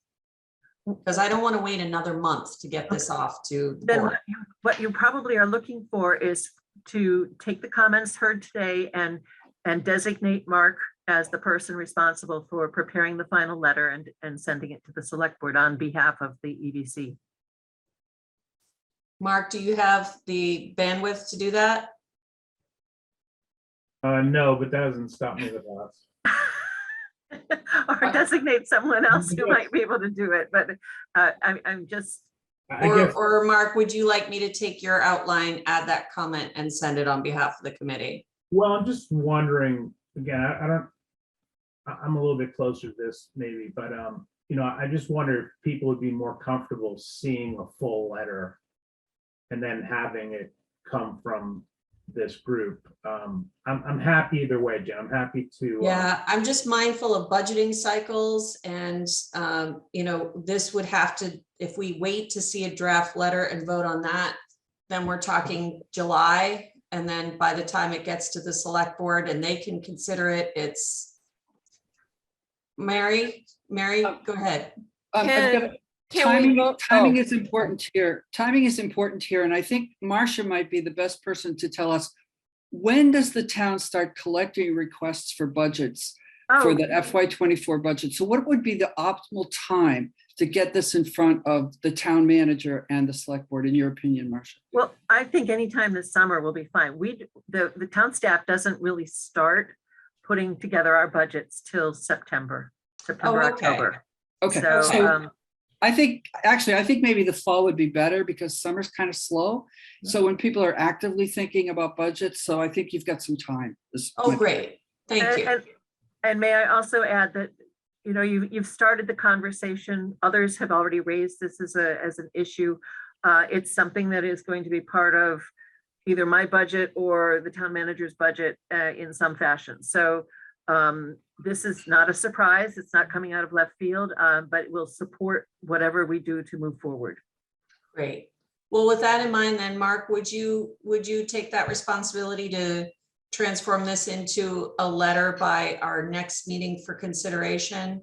Because I don't want to wait another month to get this off to the Then board. what you probably are looking for is to take the comments heard today and designate Mark as the person responsible for preparing the final letter and sending it to the select board on behalf of the EDC. Mark, do you have the bandwidth to do that? No, but that doesn't stop me with us. Or designate someone else who might be able to do it, but I'm just. Or Mark, would you like me to take your outline, add that comment and send it on behalf of the committee? Well, I'm just wondering, again, I'm a little bit closer to this maybe, but I just wonder if people would be more comfortable seeing a full letter and then having it come from this group. I'm happy either way, Jen. I'm happy to. Yeah, I'm just mindful of budgeting cycles and, you know, this would have to, if we wait to see a draft letter and vote on that, then we're talking July. And then by the time it gets to the select board and they can consider it, it's Mary, go ahead. Can- I've got a- Can we vote? Timing Oh, is important here. Timing is important here. And I think Marcia might be the best person to tell us, when does the town start collecting requests for budgets for Oh, the FY24 budget? So what would be the optimal time to get this in front of the town manager and the select board, in your opinion, Marcia? well, I think anytime this summer will be fine. The town staff doesn't really start putting together our budgets till September, okay. October. Okay, So, so I think maybe the fall would be better because summer's kind of slow. So when people are actively thinking about budgets, so I think you've got some time. Oh, great. Thank you. And may I also add that, you know, you've started the conversation. Others have already raised this as an issue. It's something that is going to be part of either my budget or the town manager's budget in some fashion. So this is not a surprise. It's not coming out of left field, but it will support whatever we do to move forward. Great. Well, with that in mind, then, Mark, would you take that responsibility to transform this into a letter by our next meeting for consideration?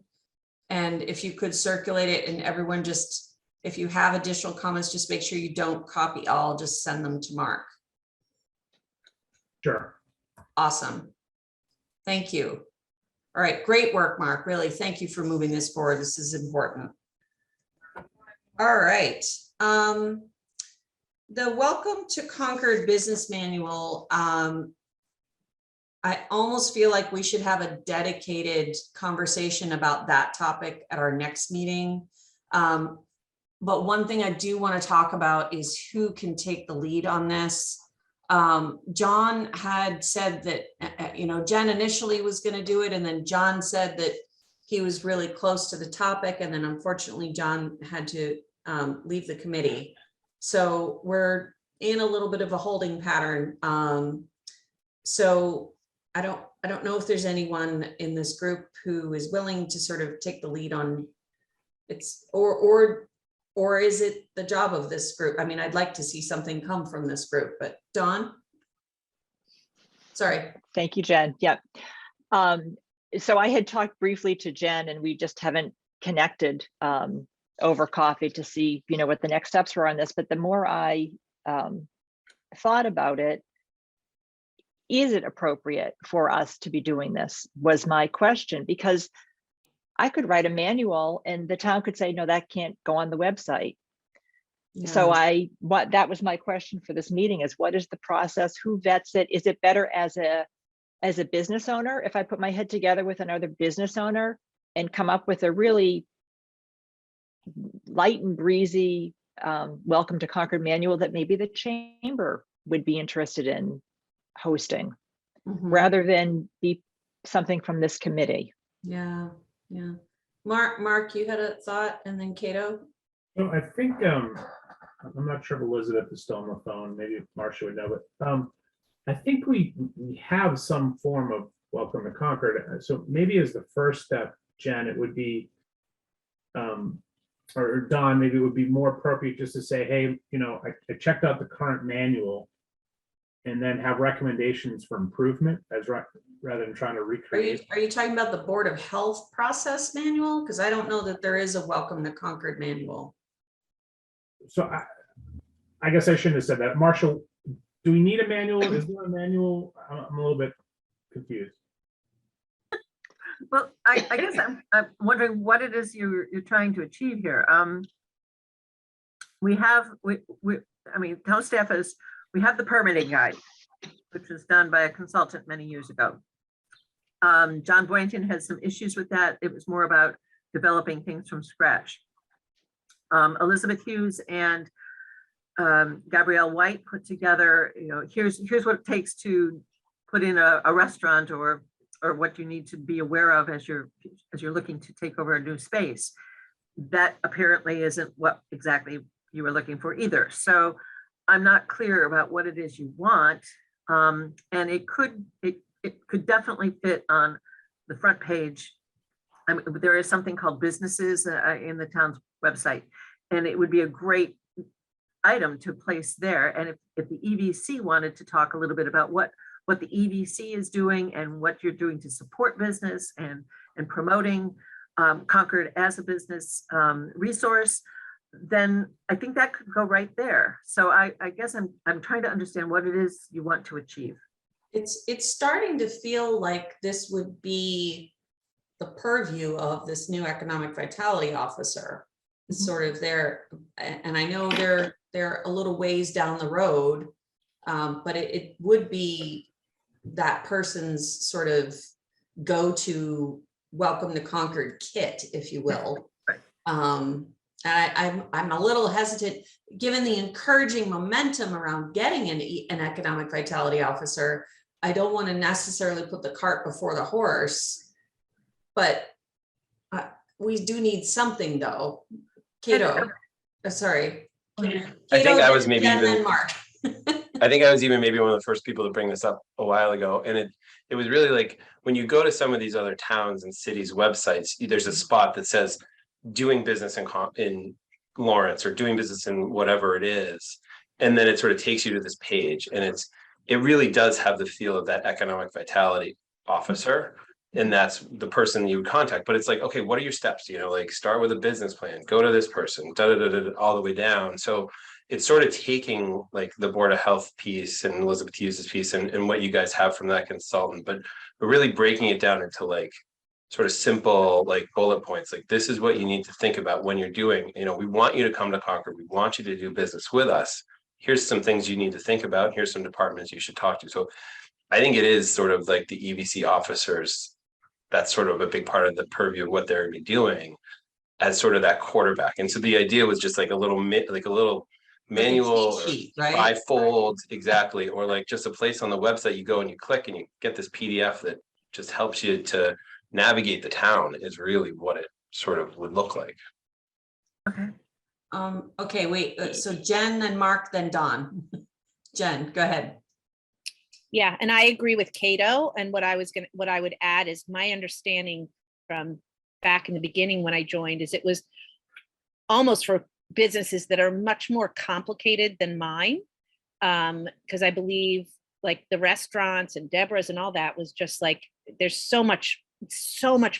And if you could circulate it and everyone just, if you have additional comments, just make sure you don't copy all, just send them to Mark. Sure. Awesome. Thank you. All right, great work, Mark. Really, thank you for moving this forward. This is important. All right. The Welcome to Concord Business Manual. I almost feel like we should have a dedicated conversation about that topic at our next meeting. But one thing I do want to talk about is who can take the lead on this. John had said that, you know, Jen initially was going to do it, and then John said that he was really close to the topic, and then unfortunately John had to leave the committee. So we're in a little bit of a holding pattern. So I don't know if there's anyone in this group who is willing to sort of take the lead on it's, or is it the job of this group? I mean, I'd like to see something come from this group, but Dawn? Sorry. Thank you, Jen. Yep. So I had talked briefly to Jen and we just haven't connected over coffee to see, you know, what the next steps were on this. But the more I thought about it, is it appropriate for us to be doing this was my question, because I could write a manual and the town could say, no, that can't go on the website. Yeah. So that was my question for this meeting is, what is the process? Who vets it? Is it better as a business owner if I put my head together with another business owner and come up with a really light and breezy Welcome to Concord manual that maybe the chamber would be interested in hosting, rather than be something from this committee? Yeah. Mark, you had a thought, and then Cato. So I think I'm not sure if Elizabeth is still on the phone. Maybe Marcia would know, but I think we have some form of Welcome to Concord. So maybe as the first step, Jen, it would be, or Don, maybe it would be more appropriate just to say, hey, you know, I checked out the current manual, and then have recommendations for improvement rather than trying to recreate. Are you talking about the Board of Health process manual? Because I don't know that there is a Welcome to Concord manual. So I guess I shouldn't have said that. Marshall, do we need a manual? Is there a manual? I'm a little bit confused. Well, I guess I'm wondering what it is you're trying to achieve here. I mean, town staff we have the permitting guide, which was done by a consultant many years ago. John Boynton has some issues with that. It was more about developing things from scratch. Elizabeth Hughes and Gabrielle White put together, you know, here's what it takes to put in a restaurant or what you need to be aware of as you're looking to take over a new space. That apparently isn't what exactly you were looking for either. So I'm not clear about what it is you want. And it could definitely fit on the front page. I mean, there is something called businesses in the town's website, and it would be a great item to place there. And if the EVC wanted to talk a little bit about what the EVC is doing and what you're doing to support business and promoting Concord as a business resource, then I think that could go right there. So I guess I'm trying to understand what it is you want to achieve. It's starting to feel like this would be the purview of this new economic vitality officer. Sort of there, and I know they're a little ways down the road, but it would be that person's sort of go-to welcome to Concord kit, if you will. Right. I'm a little hesitant, given the encouraging momentum around getting an economic vitality officer. I don't want to necessarily put the cart before the horse, but we do need something, though. Cato, sorry. I think I was maybe Jen, even then Mark. I think I was even maybe one of the first people to bring this up a while ago. And it was really like when you go to some of these other towns and cities' websites, there's a spot that says doing business in Lawrence or doing business in whatever it is. And then it sort of takes you to this page. And it really does have the feel of that economic vitality officer. And that's the person you would contact. But it's like, okay, what are your steps? You know, like start with a business plan, go to this person, all the way down. So it's sort of taking like the Board of Health piece and Elizabeth Hughes's piece and what you guys have from that consultant, but really breaking it down into like sort of simple like bullet points. Like this is what you need to think about when you're doing, you know, we want you to come to Concord. We want you to do business with us. Here's some things you need to think about. Here's some departments you should talk to. So I think it is sort of like the EVC officers. That's sort of a big part of the purview of what they're going to be doing as sort of that quarterback. And so the idea was just like a little manual, cheat sheet, right? bifold, exactly, or like just a place on the website you go and you click and you get this PDF that just helps you to navigate the town is really what it sort of would look like. Okay. Okay, wait, so Jen and Mark, then Don. Jen, go ahead. Yeah, and I agree with Cato. And what I would add is my understanding from back in the beginning when I joined is it was almost for businesses that are much more complicated than mine. Because I believe like the restaurants and Deborah's and all that was just like, there's so much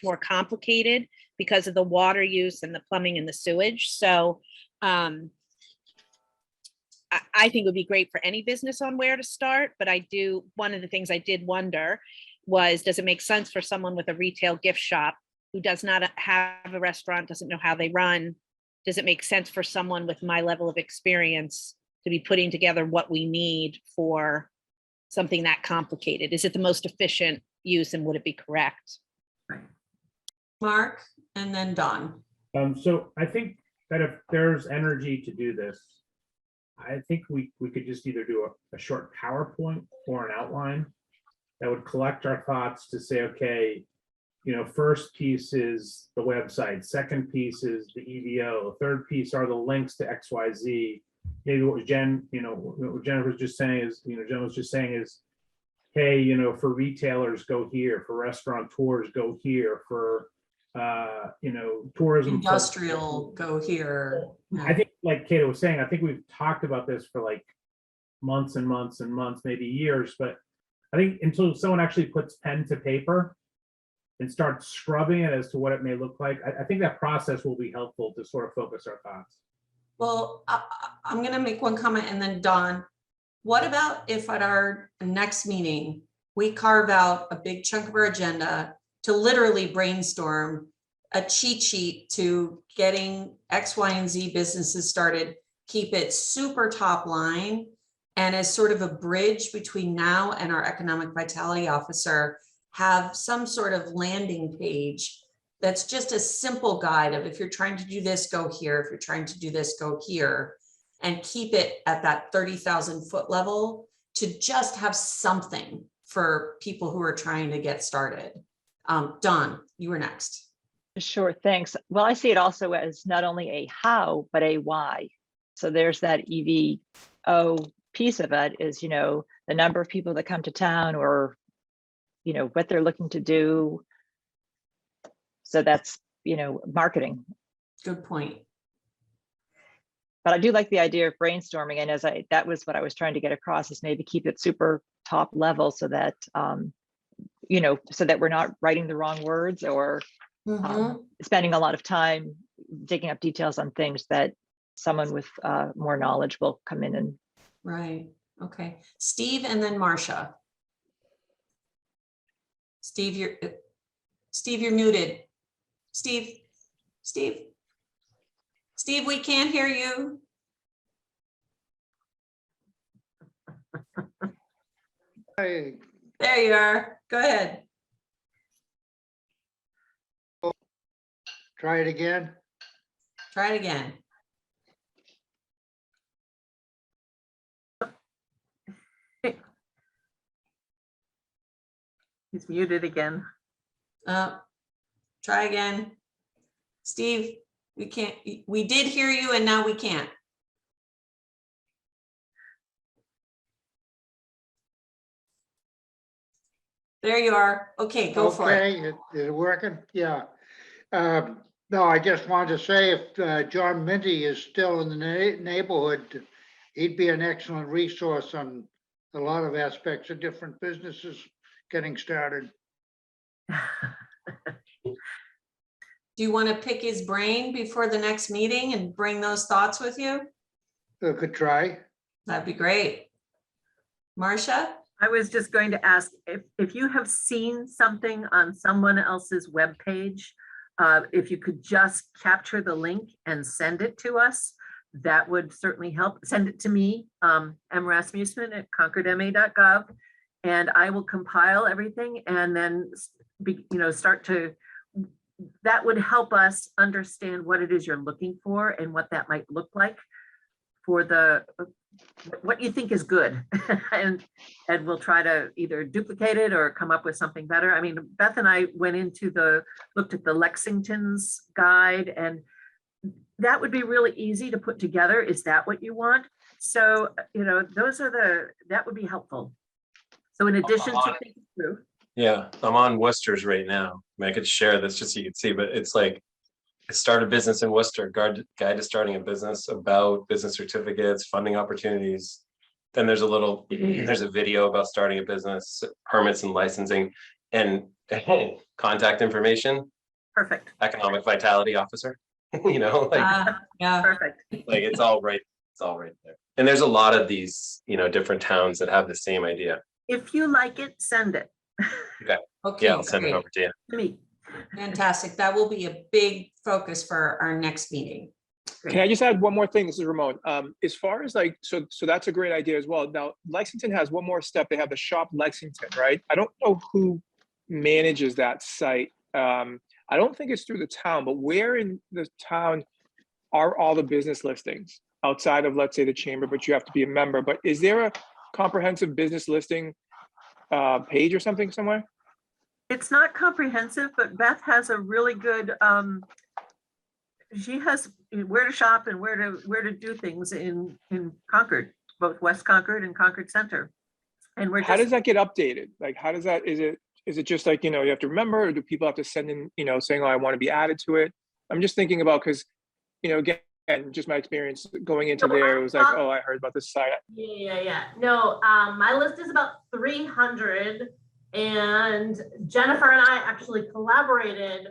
more complicated because of the water use and the plumbing and the sewage. So I think it would be great for any business on where to start, but one of the things I did wonder was, does it make sense for someone with a retail gift shop who does not have a restaurant, doesn't know how they run? Does it make sense for someone with my level of experience to be putting together what we need for something that complicated? Is it the most efficient use and would it be correct? Mark, and then Don. So I think that if there's energy to do this, I think we could just either do a short PowerPoint or an outline that would collect our thoughts to say, okay, you know, first piece is the website, second piece is the EVO, third piece are the links to XYZ. Maybe what Jen, you know, what Jennifer was just saying is, you know, Jen was just saying is, hey, you know, for retailers, go here, for restaurateurs, go here, for you know, tourism, Industrial, go here. I think, like Cato was saying, I think we've talked about this for like months and months and months, maybe years, but I think until someone actually puts pen to paper and starts scrubbing it as to what it may look like, I think that process will be helpful to sort of focus our thoughts. Well, I'm going to make one comment and then Don, what about if at our next meeting, we carve out a big chunk of our agenda to literally brainstorm a cheat sheet to getting X, Y, and Z businesses started, keep it super top line, and as sort of a bridge between now and our economic vitality officer, have some sort of landing page that's just a simple guide of if you're trying to do this, go here. If you're trying to do this, go here, and keep it at that 30,000 foot level to just have something for people who are trying to get started. Don, you were next. Sure, thanks. Well, I see it also as not only a how, but a why. So there's that EVO piece of it is, the number of people that come to town, or, what they're looking to do. So that's, marketing. Good point. But I do like the idea of brainstorming, and that was what I was trying to get across, is maybe keep it super top level so that, so that we're not writing the wrong words, or spending a lot of time digging up details on things that someone with more knowledge will come in and. Right. Okay. Steve and then Marcia. Steve, you're muted. Steve, we can't hear you. Hey, There you are. Go ahead. try it again. Try it again. He's muted again. Try again. Steve, we can't, we did hear you and now we can't. There you are. Okay, go for it. Okay, is it working? Yeah. No, I just wanted to say, if John Minty is still in the neighborhood, he'd be an excellent resource on a lot of aspects of different businesses getting started. Do you want to pick his brain before the next meeting and bring those thoughts with you? Could try. That'd be great. Marcia? I was just going to ask if you have seen something on someone else's webpage, if you could just capture the link and send it to us, that would certainly help. Send it to me, M. Rasmussen at concordma.gov, and I will compile everything and then start to. That would help us understand what it is you're looking for and what that might look like for what you think is good. and we'll try to either duplicate it or come up with something better. I mean, Beth and I went looked at the Lexington's guide, and that would be really easy to put together. Is that what you want? So, that would be helpful. So in addition to thinking through. Yeah, I'm on Worcester's right now. I could share this just so you can see, but it's like, start a business in Worcester, guide to starting a business, about business certificates, funding opportunities. Then there's a video about starting a business, permits and licensing, and contact information. Perfect. Economic vitality officer. Yeah, perfect. Like it's all right there. And there's a lot of these, different towns that have the same idea. If you like it, send it. Okay. Yeah, I'll send it over to you. To me. Fantastic. That will be a big focus for our next meeting. Can I just add one more thing? This is Ramon. As far as so that's a great idea as well. Now, Lexington has one more step. They have the Shop Lexington, right? I don't know who manages that site. I don't think it's through the town, but where in the town are all the business listings outside of, let's say, the chamber, but you have to be a member. But is there a comprehensive business listing page or something somewhere? It's not comprehensive, but Beth has a really good, she has where to shop and where to do things in Concord, both West Concord and Concord Center. And how does that get updated? Like, how does that, is it just like, you have to remember, or do people have to send in, saying, oh, I want to be added to it? I'm just thinking about, because, again, just my experience going into there, it was like, oh, I heard about this site. Yeah. No, my list is about 300. And Jennifer and I actually collaborated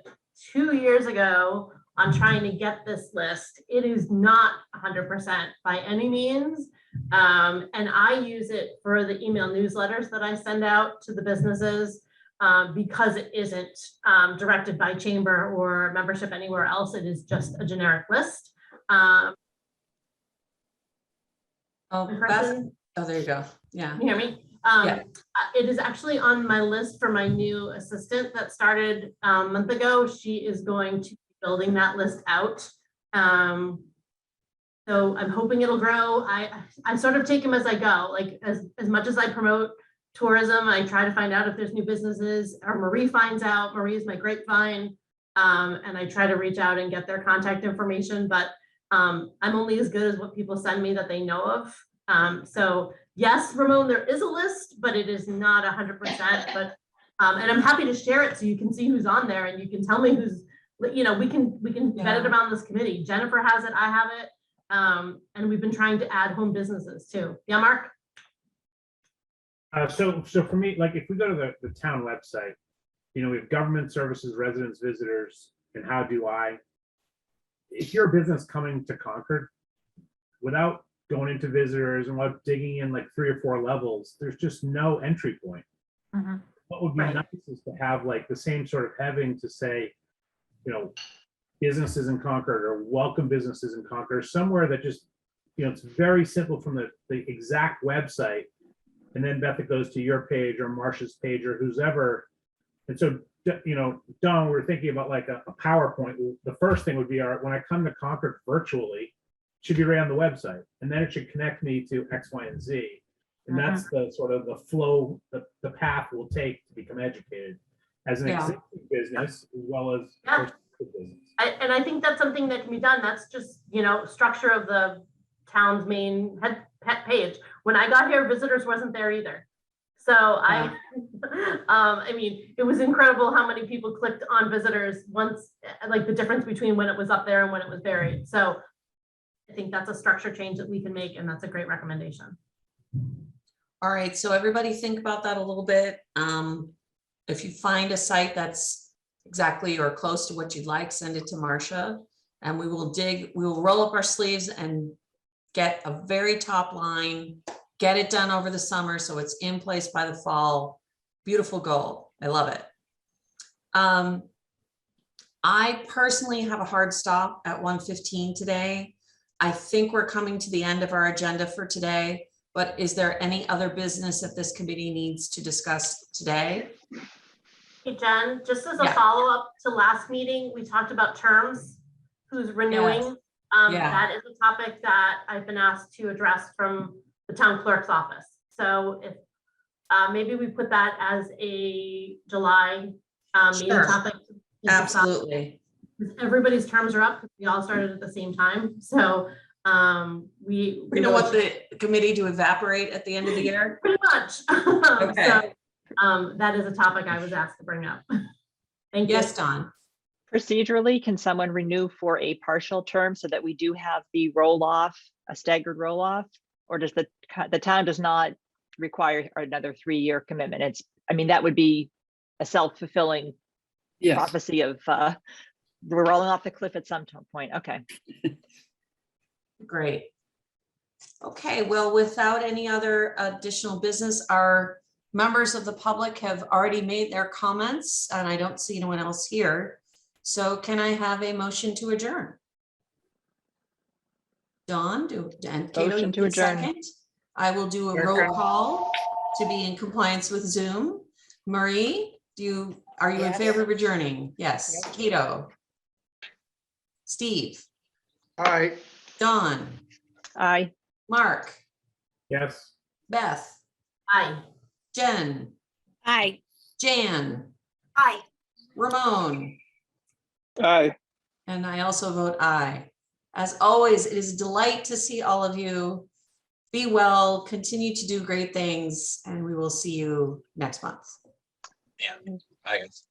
2 years ago on trying to get this list. It is not 100% by any means. And I use it for the email newsletters that I send out to the businesses because it isn't directed by chamber or membership anywhere else. It is just a generic list. Beth? Oh, there you go. Yeah. Can you hear me? It is actually on my list for my new assistant that started a month ago. She is going to be building that list out. So I'm hoping it'll grow. I sort of take them as I go. Like as much as I promote tourism, I try to find out if there's new businesses, or Marie finds out. Marie is my grapevine. And I try to reach out and get their contact information, but I'm only as good as what people send me that they know of. So yes, Ramon, there is a list, but it is not 100%. But and I'm happy to share it so you can see who's on there, and you can tell me who's, you know, we can vet it around this committee. Jennifer has it, I have it, and we've been trying to add home businesses too. Yeah, Mark. So for me, like if we go to the town website, you know, we have government services, residents, visitors, and how do I? If you're a business coming to Concord, without going into visitors and without digging in like 3 or 4 levels, there's just no entry point. What would be Right. nice is to have like the same sort of heading to say, you know, businesses in Concord or welcome businesses in Concord, somewhere that just, you know, it's very simple from the exact website. And then Beth, it goes to your page or Marcia's page or who's ever. And so, you know, Don, we're thinking about like a PowerPoint. The first thing would be, all right, when I come to Concord virtually, it should be right on the website. And then it should connect me to X, Y, and Z. And that's the sort of the flow, the path we'll take to become educated as an existing business as well as business. And I think that's something that can be done. That's just, you know, structure of the town's main pet page. When I got here, visitors wasn't there either. So I mean, it was incredible how many people clicked on visitors once, like the difference between when it was up there and when it was buried. So I think that's a structure change that we can make, and that's a great recommendation. All right, so everybody think about that a little bit. If you find a site that's exactly or close to what you'd like, send it to Marcia, and we will roll up our sleeves and get a very top line, get it done over the summer so it's in place by the fall. Beautiful goal. I love it. I personally have a hard stop at 1:15 today. I think we're coming to the end of our agenda for today, but is there any other business that this committee needs to discuss today? Hey, Jen, just as a follow-up to last meeting, we talked about terms, who's renewing. That is a topic that I've been asked to address from the town clerk's office. So if maybe we put that as a July meeting topic. Absolutely. Everybody's terms are up because we all started at the same time. So we know what the committee to evaporate at the end of the year? Pretty much. Okay. So that is a topic I was asked to bring up. Thank you. Yes, Don. Procedurally, can someone renew for a partial term so that we do have the roll off, a staggered roll off? Or does the town does not require another 3-year commitment? It's, I mean, that would be a self-fulfilling prophecy of we're rolling off the cliff at some point. Okay. Great. Okay, well, without any other additional business, our members of the public have already made their comments and I don't see anyone else here. So can I have a motion to adjourn? Dawn, and Cato, Motion to adjourn. Second. I will do a roll call to be in compliance with Zoom. Marie, are you in favor of adjourning? Yes. Cato. Steve. Aye. Dawn. Aye. Mark. Yes. Beth. Aye. Jen. Aye. Jan. Aye. Ramon. Aye. And I also vote aye. As always, it is a delight to see all of you. Be well, continue to do great things, and we will see you next month. Yeah. Bye, guys.